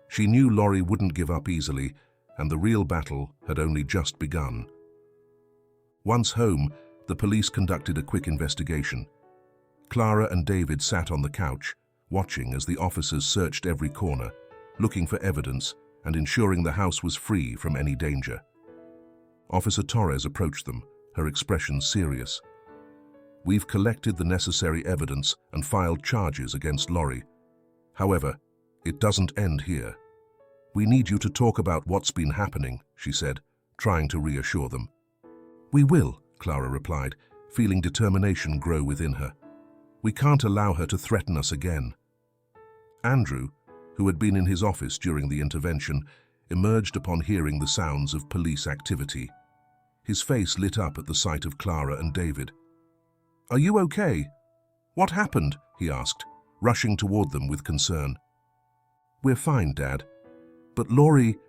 She knew Laurie wouldn't give up easily, and the real battle had only just begun. Once home, the police conducted a quick investigation. Clara and David sat on the couch, watching as the officers searched every corner, looking for evidence and ensuring the house was free from any danger. Officer Torres approached them, her expression serious. "We've collected the necessary evidence and filed charges against Laurie. However, it doesn't end here. We need you to talk about what's been happening," she said, trying to reassure them. "We will," Clara replied, feeling determination grow within her. "We can't allow her to threaten us again." Andrew, who had been in his office during the intervention, emerged upon hearing the sounds of police activity. His face lit up at the sight of Clara and David. "Are you okay? What happened?" he asked, rushing toward them with concern. "We're fine, Dad. But Laurie,"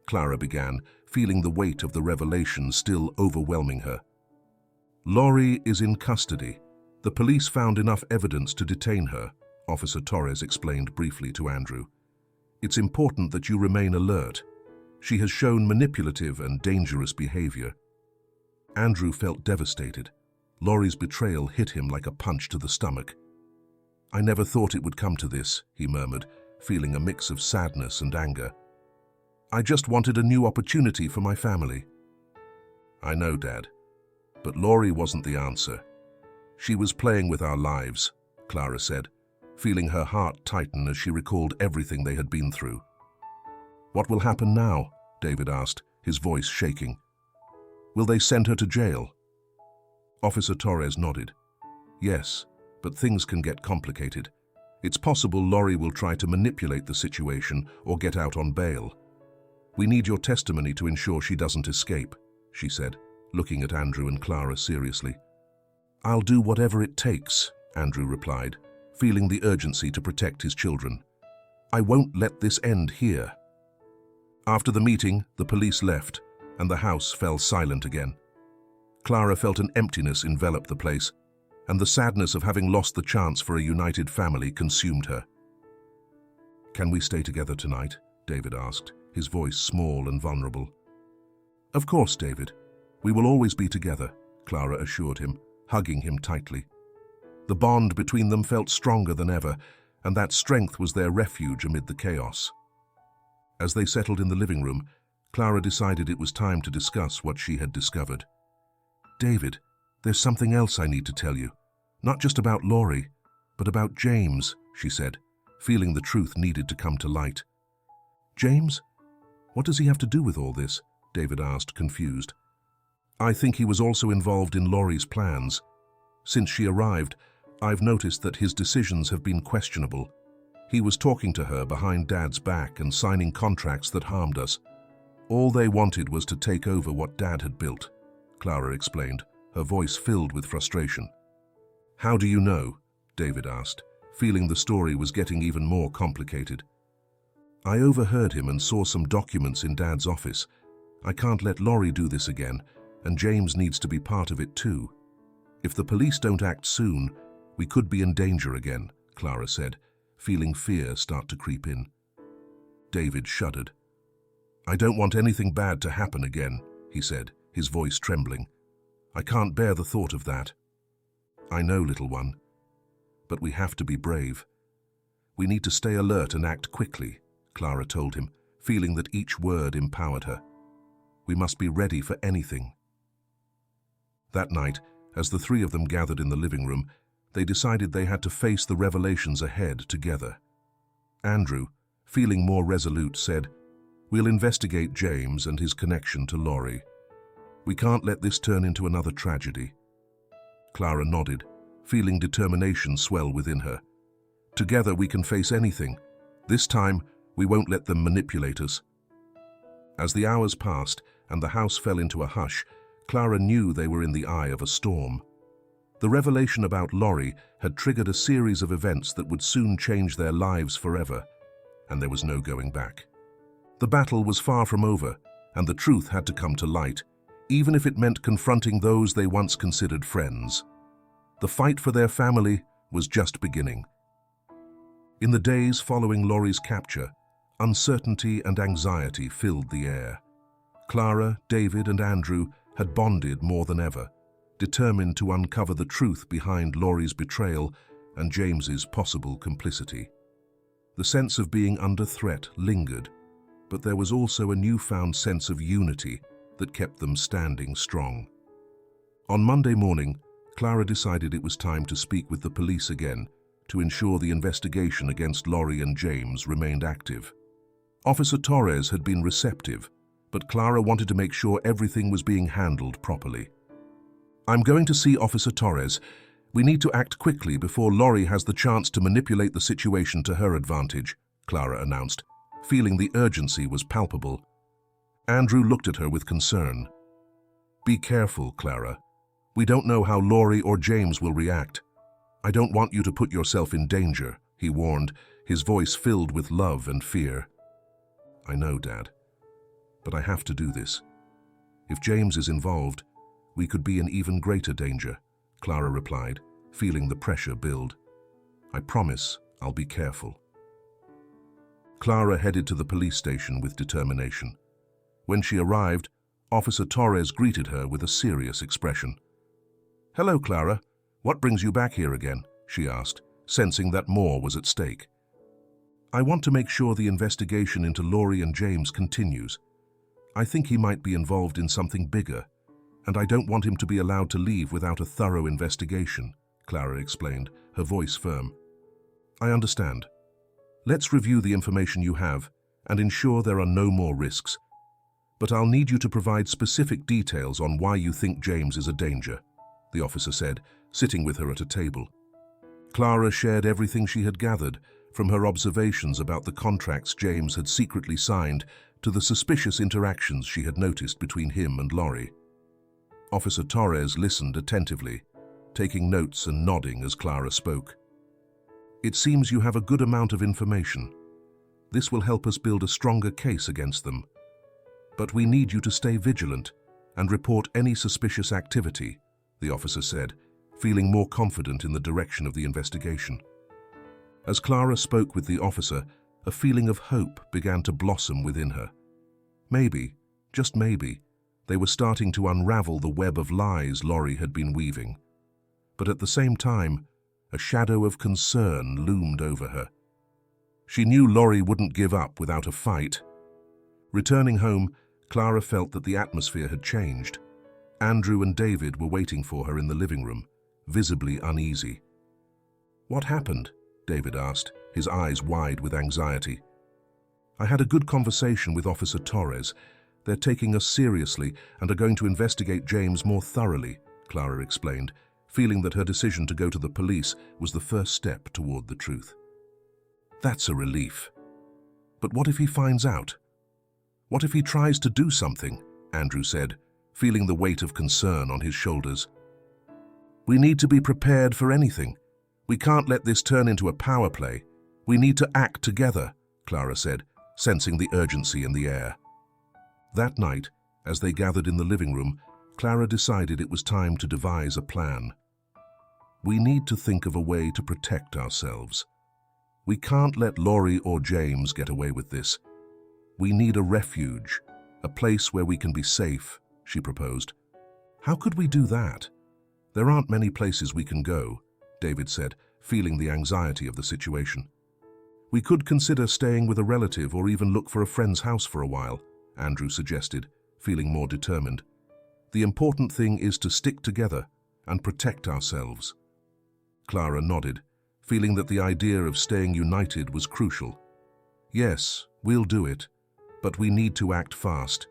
Clara began, feeling the weight of the revelation still overwhelming her. "Laurie is in custody. The police found enough evidence to detain her," Officer Torres explained briefly to Andrew. "It's important that you remain alert. She has shown manipulative and dangerous behavior." Andrew felt devastated. Laurie's betrayal hit him like a punch to the stomach. "I never thought it would come to this," he murmured, feeling a mix of sadness and anger. "I just wanted a new opportunity for my family." "I know, Dad. But Laurie wasn't the answer. She was playing with our lives," Clara said, feeling her heart tighten as she recalled everything they had been through. "What will happen now?" David asked, his voice shaking. "Will they send her to jail?" Officer Torres nodded. "Yes, but things can get complicated. It's possible Laurie will try to manipulate the situation or get out on bail. We need your testimony to ensure she doesn't escape," she said, looking at Andrew and Clara seriously. "I'll do whatever it takes," Andrew replied, feeling the urgency to protect his children. "I won't let this end here." After the meeting, the police left, and the house fell silent again. Clara felt an emptiness envelop the place, and the sadness of having lost the chance for a united family consumed her. "Can we stay together tonight?" David asked, his voice small and vulnerable. "Of course, David. We will always be together," Clara assured him, hugging him tightly. The bond between them felt stronger than ever, and that strength was their refuge amid the chaos. As they settled in the living room, Clara decided it was time to discuss what she had discovered. "David, there's something else I need to tell you. Not just about Laurie, but about James," she said, feeling the truth needed to come to light. "James? What does he have to do with all this?" David asked, confused. "I think he was also involved in Laurie's plans. Since she arrived, I've noticed that his decisions have been questionable. He was talking to her behind Dad's back and signing contracts that harmed us. All they wanted was to take over what Dad had built," Clara explained, her voice filled with frustration. "How do you know?" David asked, feeling the story was getting even more complicated. "I overheard him and saw some documents in Dad's office. I can't let Laurie do this again, and James needs to be part of it too. If the police don't act soon, we could be in danger again," Clara said, feeling fear start to creep in. David shuddered. "I don't want anything bad to happen again," he said, his voice trembling. "I can't bear the thought of that." "I know, little one. But we have to be brave. We need to stay alert and act quickly," Clara told him, feeling that each word empowered her. "We must be ready for anything." That night, as the three of them gathered in the living room, they decided they had to face the revelations ahead together. Andrew, feeling more resolute, said, "We'll investigate James and his connection to Laurie. We can't let this turn into another tragedy." Clara nodded, feeling determination swell within her. "Together we can face anything. This time, we won't let them manipulate us." As the hours passed and the house fell into a hush, Clara knew they were in the eye of a storm. The revelation about Laurie had triggered a series of events that would soon change their lives forever, and there was no going back. The battle was far from over, and the truth had to come to light, even if it meant confronting those they once considered friends. The fight for their family was just beginning. In the days following Laurie's capture, uncertainty and anxiety filled the air. Clara, David, and Andrew had bonded more than ever, determined to uncover the truth behind Laurie's betrayal and James's possible complicity. The sense of being under threat lingered, but there was also a newfound sense of unity that kept them standing strong. On Monday morning, Clara decided it was time to speak with the police again to ensure the investigation against Laurie and James remained active. Officer Torres had been receptive, but Clara wanted to make sure everything was being handled properly. "I'm going to see Officer Torres. We need to act quickly before Laurie has the chance to manipulate the situation to her advantage," Clara announced, feeling the urgency was palpable. Andrew looked at her with concern. "Be careful, Clara. We don't know how Laurie or James will react. I don't want you to put yourself in danger," he warned, his voice filled with love and fear. "I know, Dad, but I have to do this. If James is involved, we could be in even greater danger," Clara replied, feeling the pressure build. "I promise I'll be careful." Clara headed to the police station with determination. When she arrived, Officer Torres greeted her with a serious expression. "Hello, Clara. What brings you back here again?" she asked, sensing that more was at stake. "I want to make sure the investigation into Laurie and James continues. I think he might be involved in something bigger, and I don't want him to be allowed to leave without a thorough investigation," Clara explained, her voice firm. "I understand. Let's review the information you have and ensure there are no more risks. But I'll need you to provide specific details on why you think James is a danger," the officer said, sitting with her at a table. Clara shared everything she had gathered, from her observations about the contracts James had secretly signed to the suspicious interactions she had noticed between him and Laurie. Officer Torres listened attentively, taking notes and nodding as Clara spoke. "It seems you have a good amount of information. This will help us build a stronger case against them. But we need you to stay vigilant and report any suspicious activity," the officer said, feeling more confident in the direction of the investigation. As Clara spoke with the officer, a feeling of hope began to blossom within her. Maybe, just maybe, they were starting to unravel the web of lies Lori had been weaving. But at the same time, a shadow of concern loomed over her. She knew Lori wouldn't give up without a fight. Returning home, Clara felt that the atmosphere had changed. Andrew and David were waiting for her in the living room, visibly uneasy. "What happened?" David asked, his eyes wide with anxiety. "I had a good conversation with Officer Torres. They're taking us seriously and are going to investigate James more thoroughly," Clara explained, feeling that her decision to go to the police was the first step toward the truth. "That's a relief. But what if he finds out? What if he tries to do something?" Andrew said, feeling the weight of concern on his shoulders. "We need to be prepared for anything. We can't let this turn into a power play. We need to act together," Clara said, sensing the urgency in the air. That night, as they gathered in the living room, Clara decided it was time to devise a plan. "We need to think of a way to protect ourselves. We can't let Lori or James get away with this. We need a refuge, a place where we can be safe," she proposed. "How could we do that?" "There aren't many places we can go," David said, feeling the anxiety of the situation. "We could consider staying with a relative or even look for a friend's house for a while," Andrew suggested, feeling more determined. "The important thing is to stick together and protect ourselves." Clara nodded, feeling that the idea of staying united was crucial. "Yes, we'll do it, but we need to act fast.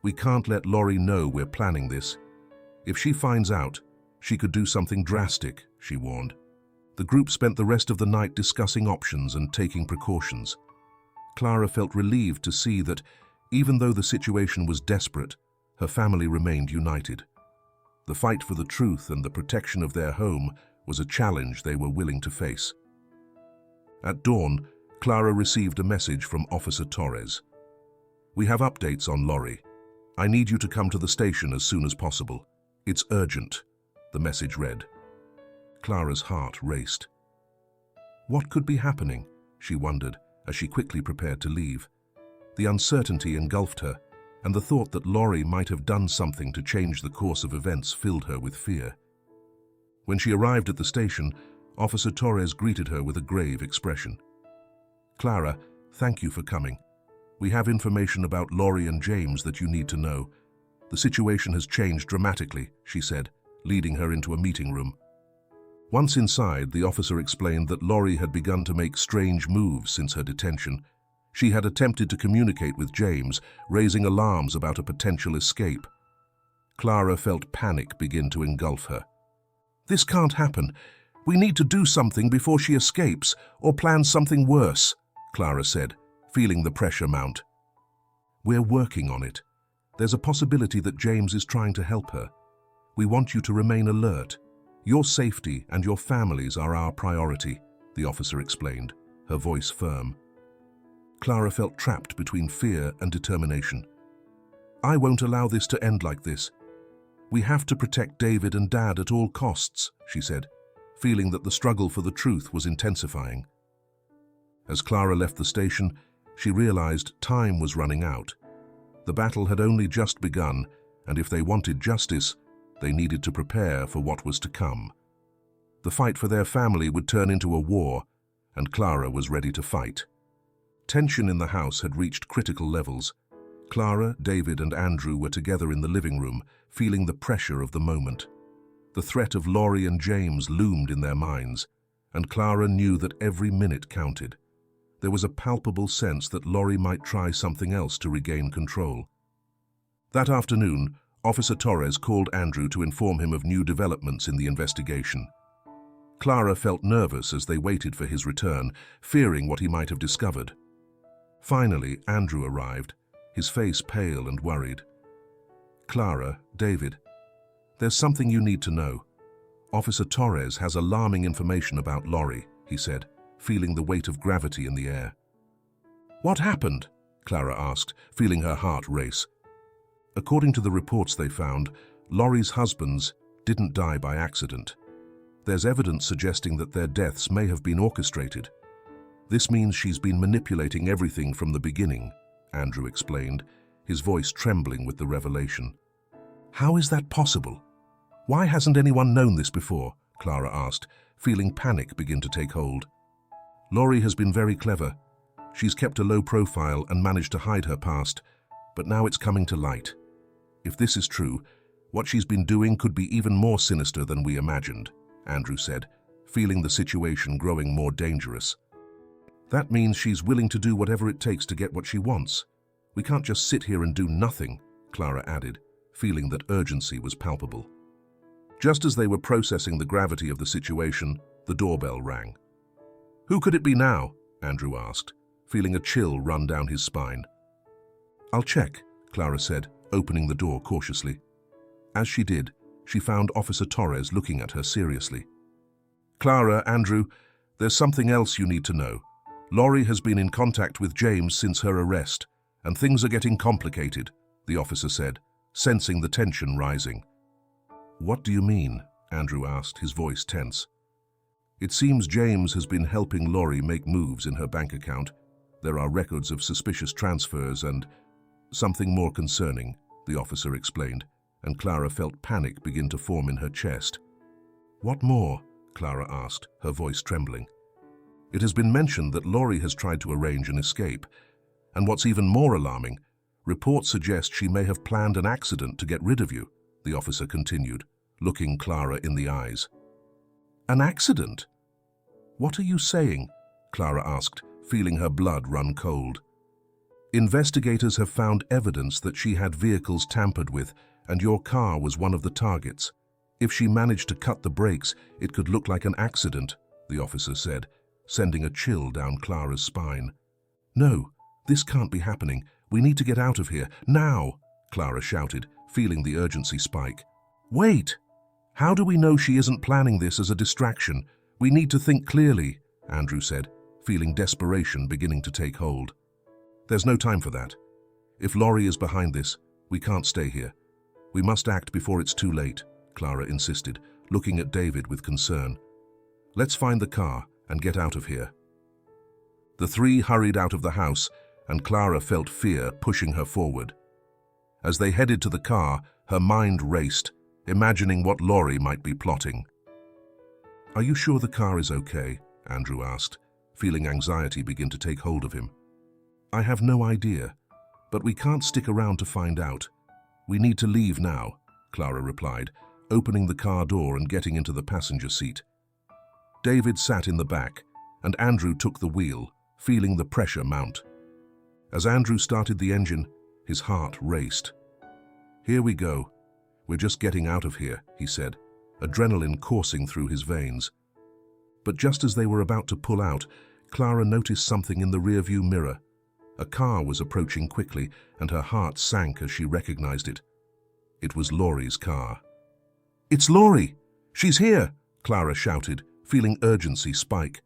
We can't let Lori know we're planning this. If she finds out, she could do something drastic," she warned. The group spent the rest of the night discussing options and taking precautions. Clara felt relieved to see that, even though the situation was desperate, her family remained united. The fight for the truth and the protection of their home was a challenge they were willing to face. At dawn, Clara received a message from Officer Torres. "We have updates on Lori. I need you to come to the station as soon as possible. It's urgent," the message read. Clara's heart raced. What could be happening, she wondered as she quickly prepared to leave. The uncertainty engulfed her, and the thought that Lori might have done something to change the course of events filled her with fear. When she arrived at the station, Officer Torres greeted her with a grave expression. "Clara, thank you for coming. We have information about Lori and James that you need to know. The situation has changed dramatically," she said, leading her into a meeting room. Once inside, the officer explained that Lori had begun to make strange moves since her detention. She had attempted to communicate with James, raising alarms about a potential escape. Clara felt panic begin to engulf her. "This can't happen. We need to do something before she escapes, or plan something worse," Clara said, feeling the pressure mount. "We're working on it. There's a possibility that James is trying to help her. We want you to remain alert. Your safety and your families are our priority," the officer explained, her voice firm. Clara felt trapped between fear and determination. "I won't allow this to end like this. We have to protect David and Dad at all costs," she said, feeling that the struggle for the truth was intensifying. As Clara left the station, she realized time was running out. The battle had only just begun, and if they wanted justice, they needed to prepare for what was to come. The fight for their family would turn into a war, and Clara was ready to fight. Tension in the house had reached critical levels. Clara, David, and Andrew were together in the living room, feeling the pressure of the moment. The threat of Lori and James loomed in their minds, and Clara knew that every minute counted. There was a palpable sense that Lori might try something else to regain control. That afternoon, Officer Torres called Andrew to inform him of new developments in the investigation. Clara felt nervous as they waited for his return, fearing what he might have discovered. Finally, Andrew arrived, his face pale and worried. "Clara, David, "There's something you need to know. Officer Torres has alarming information about Lori," he said, feeling the weight of gravity in the air. "What happened?" Clara asked, feeling her heart race. According to the reports they found, Lori's husbands didn't die by accident. There's evidence suggesting that their deaths may have been orchestrated. "This means she's been manipulating everything from the beginning," Andrew explained, his voice trembling with the revelation. "How is that possible? Why hasn't anyone known this before?" Clara asked, feeling panic begin to take hold. "Lori has been very clever. She's kept a low profile and managed to hide her past, but now it's coming to light. If this is true, what she's been doing could be even more sinister than we imagined," Andrew said, feeling the situation growing more dangerous. "That means she's willing to do whatever it takes to get what she wants. We can't just sit here and do nothing," Clara added, feeling that urgency was palpable. Just as they were processing the gravity of the situation, the doorbell rang. "Who could it be now?" Andrew asked, feeling a chill run down his spine. "I'll check," Clara said, opening the door cautiously. As she did, she found Officer Torres looking at her seriously. "Clara, Andrew, there's something else you need to know. Lori has been in contact with James since her arrest, and things are getting complicated," the officer said, sensing the tension rising. "What do you mean?" Andrew asked, his voice tense. "It seems James has been helping Lori make moves in her bank account. There are records of suspicious transfers and something more concerning," the officer explained, and Clara felt panic begin to form in her chest. "What more?" Clara asked, her voice trembling. "It has been mentioned that Lori has tried to arrange an escape, and what's even more alarming, reports suggest she may have planned an accident to get rid of you," the officer continued, looking Clara in the eyes. "An accident? What are you saying?" Clara asked, feeling her blood run cold. "Investigators have found evidence that she had vehicles tampered with, and your car was one of the targets. If she managed to cut the brakes, it could look like an accident," the officer said, sending a chill down Clara's spine. "No, this can't be happening. We need to get out of here, now!" Clara shouted, feeling the urgency spike. "Wait! How do we know she isn't planning this as a distraction? We need to think clearly," Andrew said, feeling desperation beginning to take hold. "There's no time for that. If Lori is behind this, we can't stay here. We must act before it's too late," Clara insisted, looking at David with concern. "Let's find the car and get out of here." The three hurried out of the house, and Clara felt fear pushing her forward. As they headed to the car, her mind raced, imagining what Lori might be plotting. "Are you sure the car is okay?" Andrew asked, feeling anxiety begin to take hold of him. "I have no idea, but we can't stick around to find out. We need to leave now," Clara replied, opening the car door and getting into the passenger seat. David sat in the back, and Andrew took the wheel, feeling the pressure mount. As Andrew started the engine, his heart raced. "Here we go. We're just getting out of here," he said, adrenaline coursing through his veins. But just as they were about to pull out, Clara noticed something in the rearview mirror. A car was approaching quickly, and her heart sank as she recognized it. It was Lori's car. "It's Lori! She's here!" Clara shouted, feeling urgency spike.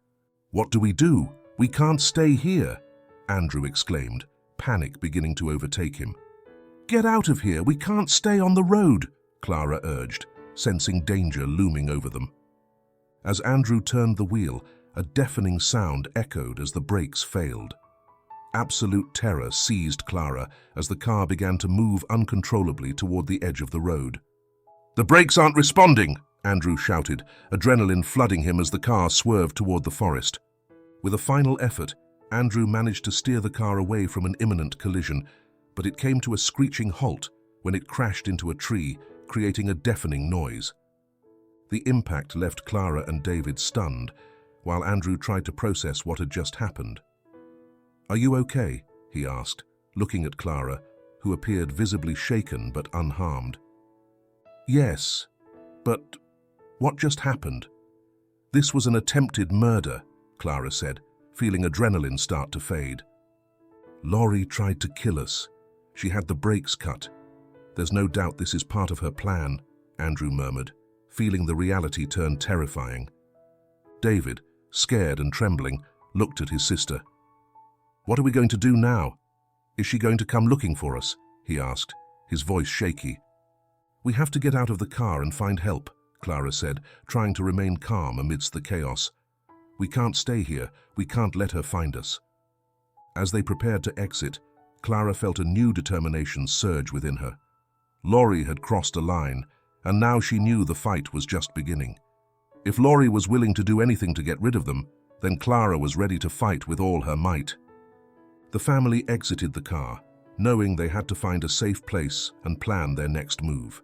"What do? We can't stay here!" Andrew exclaimed, panic beginning to overtake him. "Get out of here! We can't stay on the road!" Clara urged, sensing danger looming over them. As Andrew turned the wheel, a deafening sound echoed as the brakes failed. Absolute terror seized Clara as the car began to move uncontrollably toward the edge of the road. "The brakes aren't responding!" Andrew shouted, adrenaline flooding him as the car swerved toward the forest. With a final effort, Andrew managed to steer the car away from an imminent collision, but it came to a screeching halt when it crashed into a tree, creating a deafening noise. The impact left Clara and David stunned, while Andrew tried to process what had just happened. "Are you okay?" he asked, looking at Clara, who appeared visibly shaken but unharmed. "Yes, but what just happened?" "This was an attempted murder," Clara said, feeling adrenaline start to fade. "Lori tried to kill us. She had the brakes cut. There's no doubt this is part of her plan," Andrew murmured, feeling the reality turn terrifying. David, scared and trembling, looked at his sister. "What are we going to do now? Is she going to come looking for us?" he asked, his voice shaky. "We have to get out of the car and find help," Clara said, trying to remain calm amidst the chaos. "We can't stay here. We can't let her find us." As they prepared to exit, Clara felt a new determination surge within her. Laurie had crossed a line, and now she knew the fight was just beginning. If Laurie was willing to do anything to get rid of them, then Clara was ready to fight with all her might. The family exited the car, knowing they had to find a safe place and plan their next move.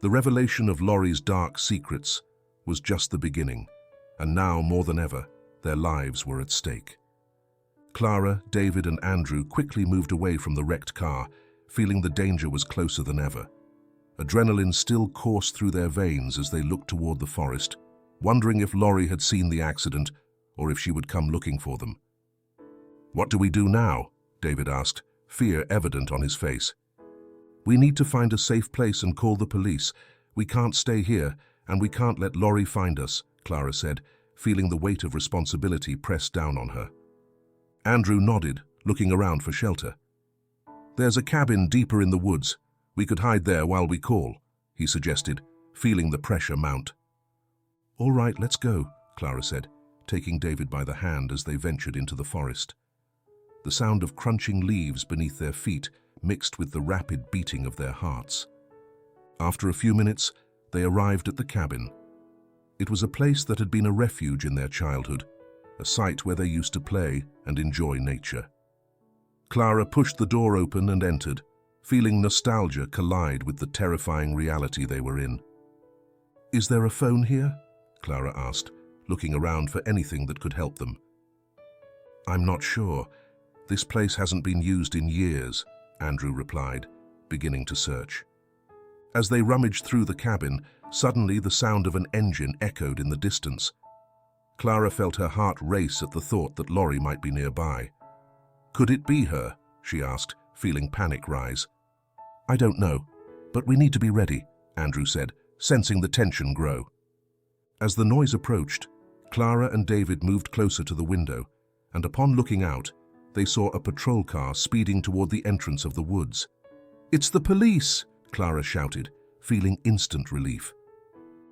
The revelation of Laurie's dark secrets was just the beginning, and now more than ever, their lives were at stake. Clara, David, and Andrew quickly moved away from the wrecked car, feeling the danger was closer than ever. Adrenaline still coursed through their veins as they looked toward the forest, wondering if Laurie had seen the accident or if she would come looking for them. "What do we do now?" David asked, fear evident on his face. "We need to find a safe place and call the police. We can't stay here, and we can't let Laurie find us," Clara said, feeling the weight of responsibility pressed down on her. Andrew nodded, looking around for shelter. "There's a cabin deeper in the woods. We could hide there while we call," he suggested, feeling the pressure mount. "All right, let's go," Clara said, taking David by the hand as they ventured into the forest. The sound of crunching leaves beneath their feet mixed with the rapid beating of their hearts. After a few minutes, they arrived at the cabin. It was a place that had been a refuge in their childhood, a site where they used to play and enjoy nature. Clara pushed the door open and entered, feeling nostalgia collide with the terrifying reality they were in. "Is there a phone here?" Clara asked, looking around for anything that could help them. "I'm not sure. This place hasn't been used in years," Andrew replied, beginning to search. As they rummaged through the cabin, suddenly the sound of an engine echoed in the distance. Clara felt her heart race at the thought that Laurie might be nearby. "Could it be her?" she asked, feeling panic rise. "I don't know, but we need to be ready," Andrew said, sensing the tension grow. As the noise approached, Clara and David moved closer to the window, and upon looking out, they saw a patrol car speeding toward the entrance of the woods. "It's the police!" Clara shouted, feeling instant relief.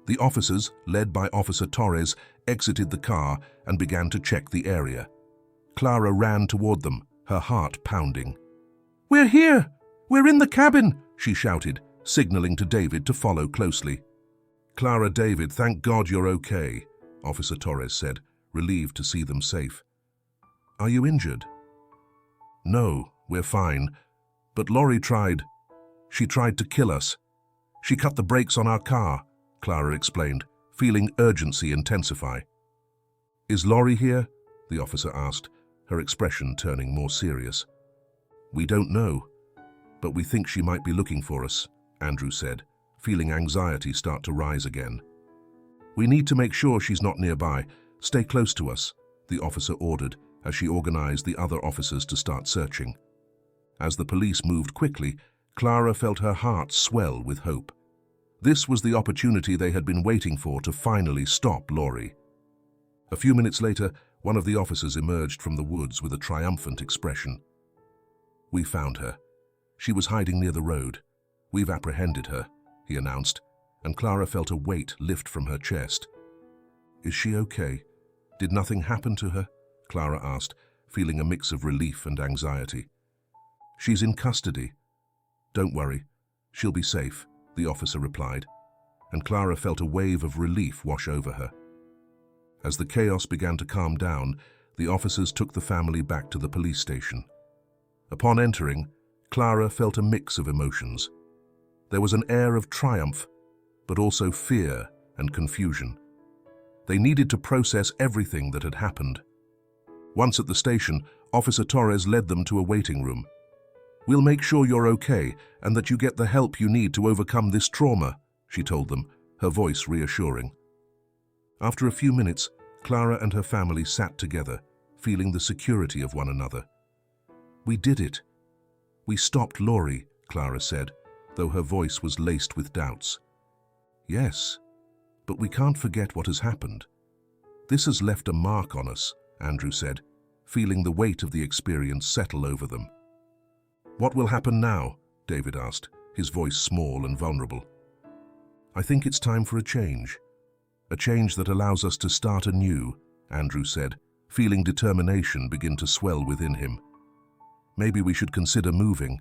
The officers, led by Officer Torres, exited the car and began to check the area. Clara ran toward them, her heart pounding. "We're here! We're in the cabin!" she shouted, signaling to David to follow closely. "Clara, David, thank God you're okay," Officer Torres said, relieved to see them safe. "Are you injured?" "No, we're fine. But Laurie She tried to kill us. She cut the brakes on our car," Clara explained, feeling urgency intensify. "Is Laurie here?" the officer asked, her expression turning more serious. "We don't know, but we think she might be looking for us," Andrew said, feeling anxiety start to rise again. "We need to make sure she's not nearby. Stay close to us," the officer ordered as she organized the other officers to start searching. As the police moved quickly, Clara felt her heart swell with hope. This was the opportunity they had been waiting for to finally stop Laurie. A few minutes later, one of the officers emerged from the woods with a triumphant expression. "We found her. She was hiding near the road. We've apprehended her," he announced, and Clara felt a weight lift from her chest. "Is she okay? Did nothing happen to her?" Clara asked, feeling a mix of relief and anxiety. "She's in custody. Don't worry, she'll be safe," the officer replied, and Clara felt a wave of relief wash over her. As the chaos began to calm down, the officers took the family back to the police station. Upon entering, Clara felt a mix of emotions. There was an air of triumph, but also fear and confusion. They needed to process everything that had happened. Once at the station, Officer Torres led them to a waiting room. "We'll make sure you're okay and that you get the help you need to overcome this trauma," she told them, her voice reassuring. After a few minutes, Clara and her family sat together, feeling the security of one another. "We did it. We stopped Laurie," Clara said, though her voice was laced with doubts. Yes, but we can't forget what has happened. This has left a mark on us, Andrew said, feeling the weight of the experience settle over them. What will happen now? David asked, his voice small and vulnerable. I think it's time for a change that allows us to start anew, Andrew said, feeling determination begin to swell within him. Maybe we should consider moving.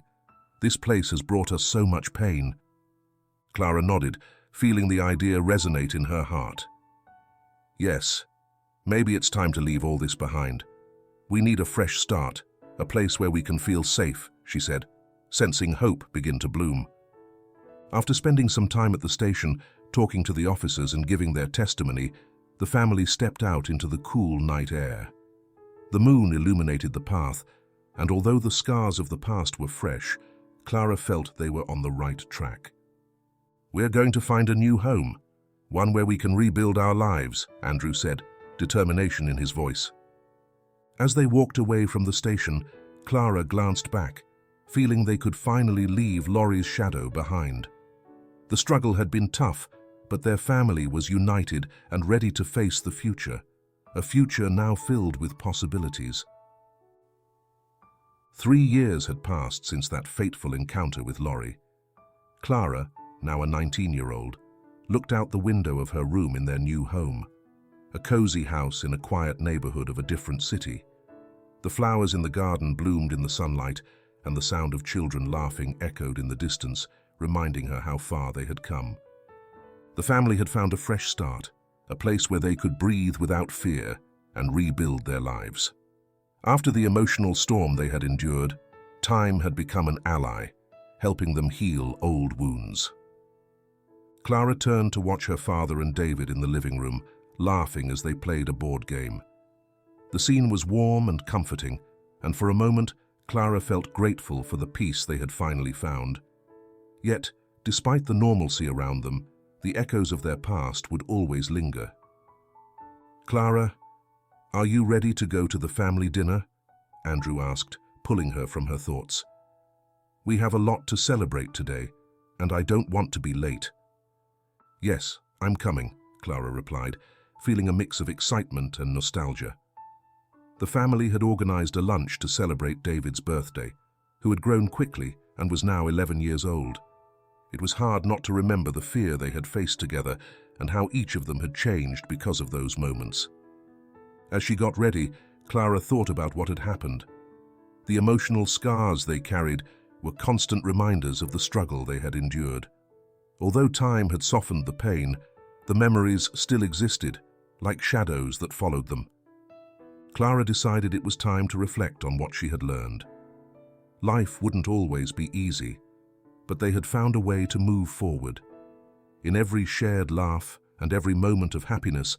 This place has brought us so much pain. Clara nodded, feeling the idea resonate in her heart. Yes, maybe it's time to leave all this behind. We need a fresh start, a place where we can feel safe, she said, sensing hope begin to bloom. After spending some time at the station, talking to the officers and giving their testimony, the family stepped out into the cool night air. The moon illuminated the path, and although the scars of the past were fresh, Clara felt they were on the right track. We're going to find a new home, one where we can rebuild our lives, Andrew said, determination in his voice. As they walked away from the station, Clara glanced back, feeling they could finally leave Laurie's shadow behind. The struggle had been tough, but their family was united and ready to face the future, a future now filled with possibilities. 3 years had passed since that fateful encounter with Laurie. Clara, now a 19-year-old, looked out the window of her room in their new home, a cozy house in a quiet neighborhood of a different city. The flowers in the garden bloomed in the sunlight, and the sound of children laughing echoed in the distance, reminding her how far they had come. The family had found a fresh start, a place where they could breathe without fear and rebuild their lives. After the emotional storm they had endured, time had become an ally, helping them heal old wounds. Clara turned to watch her father and David in the living room, laughing as they played a board game. The scene was warm and comforting, and for a moment, Clara felt grateful for the peace they had finally found. Yet, despite the normalcy around them, the echoes of their past would always linger. Clara, are you ready to go to the family dinner? Andrew asked, pulling her from her thoughts. We have a lot to celebrate today, and I don't want to be late. Yes, I'm coming, Clara replied, feeling a mix of excitement and nostalgia. The family had organized a lunch to celebrate David's birthday, who had grown quickly and was now 11 years old. It was hard not to remember the fear they had faced together and how each of them had changed because of those moments. As she got ready, Clara thought about what had happened. The emotional scars they carried were constant reminders of the struggle they had endured. Although time had softened the pain, the memories still existed, like shadows that followed them. Clara decided it was time to reflect on what she had learned. Life wouldn't always be easy, but they had found a way to move forward. In every shared laugh and every moment of happiness,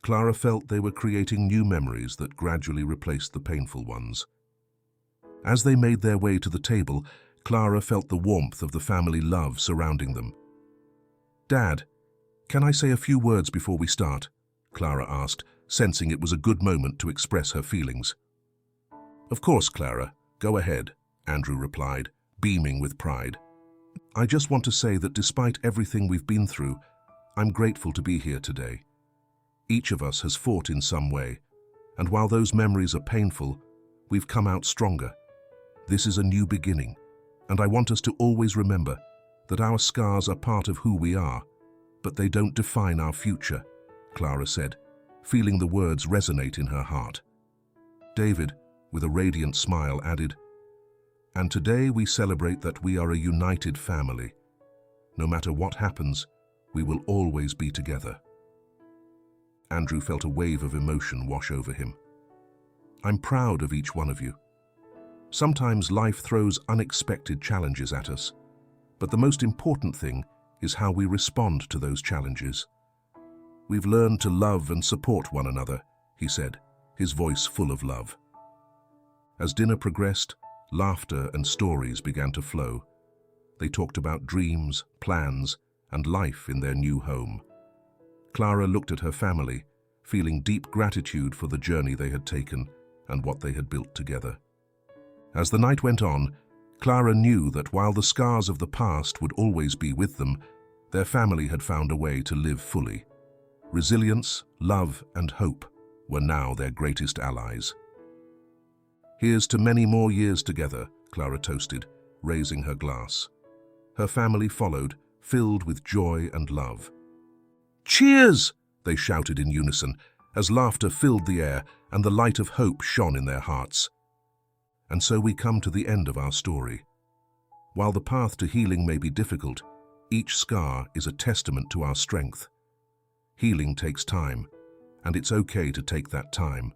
Clara felt they were creating new memories that gradually replaced the painful ones. As they made their way to the table, Clara felt the warmth of the family love surrounding them. Dad, can I say a few words before we start? Clara asked, sensing it was a good moment to express her feelings. Of course, Clara, go ahead, Andrew replied, beaming with pride. I just want to say that despite everything we've been through, I'm grateful to be here today. Each of us has fought in some way, and while those memories are painful, we've come out stronger. This is a new beginning, and I want us to always remember that our scars are part of who we are, but they don't define our future, Clara said, feeling the words resonate in her heart. David, with a radiant smile, added, And today we celebrate that we are a united family. No matter what happens, we will always be together. Andrew felt a wave of emotion wash over him. I'm proud of each one of you. Sometimes life throws unexpected challenges at us, but the most important thing is how we respond to those challenges. We've learned to love and support one another, he said, his voice full of love. As dinner progressed, laughter and stories began to flow. They talked about dreams, plans, and life in their new home. Clara looked at her family, feeling deep gratitude for the journey they had taken and what they had built together. As the night went on, Clara knew that while the scars of the past would always be with them, Their family had found a way to live fully. Resilience, love, and hope were now their greatest allies. "Here's to many more years together," Clara toasted, raising her glass. Her family followed, filled with joy and love. "Cheers!" they shouted in unison, as laughter filled the air and the light of hope shone in their hearts. And so we come to the end of our story. While the path to healing may be difficult, each scar is a testament to our strength. Healing takes time, and it's okay to take that time.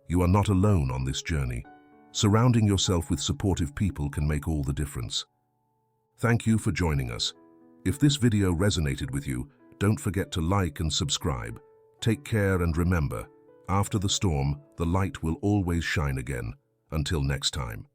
You are not alone on this journey. Surrounding yourself with supportive people can make all the difference. Thank you for joining us. If this video resonated with you, don't forget to like and subscribe. Take care and remember, after the storm, the light will always shine again. Until next time.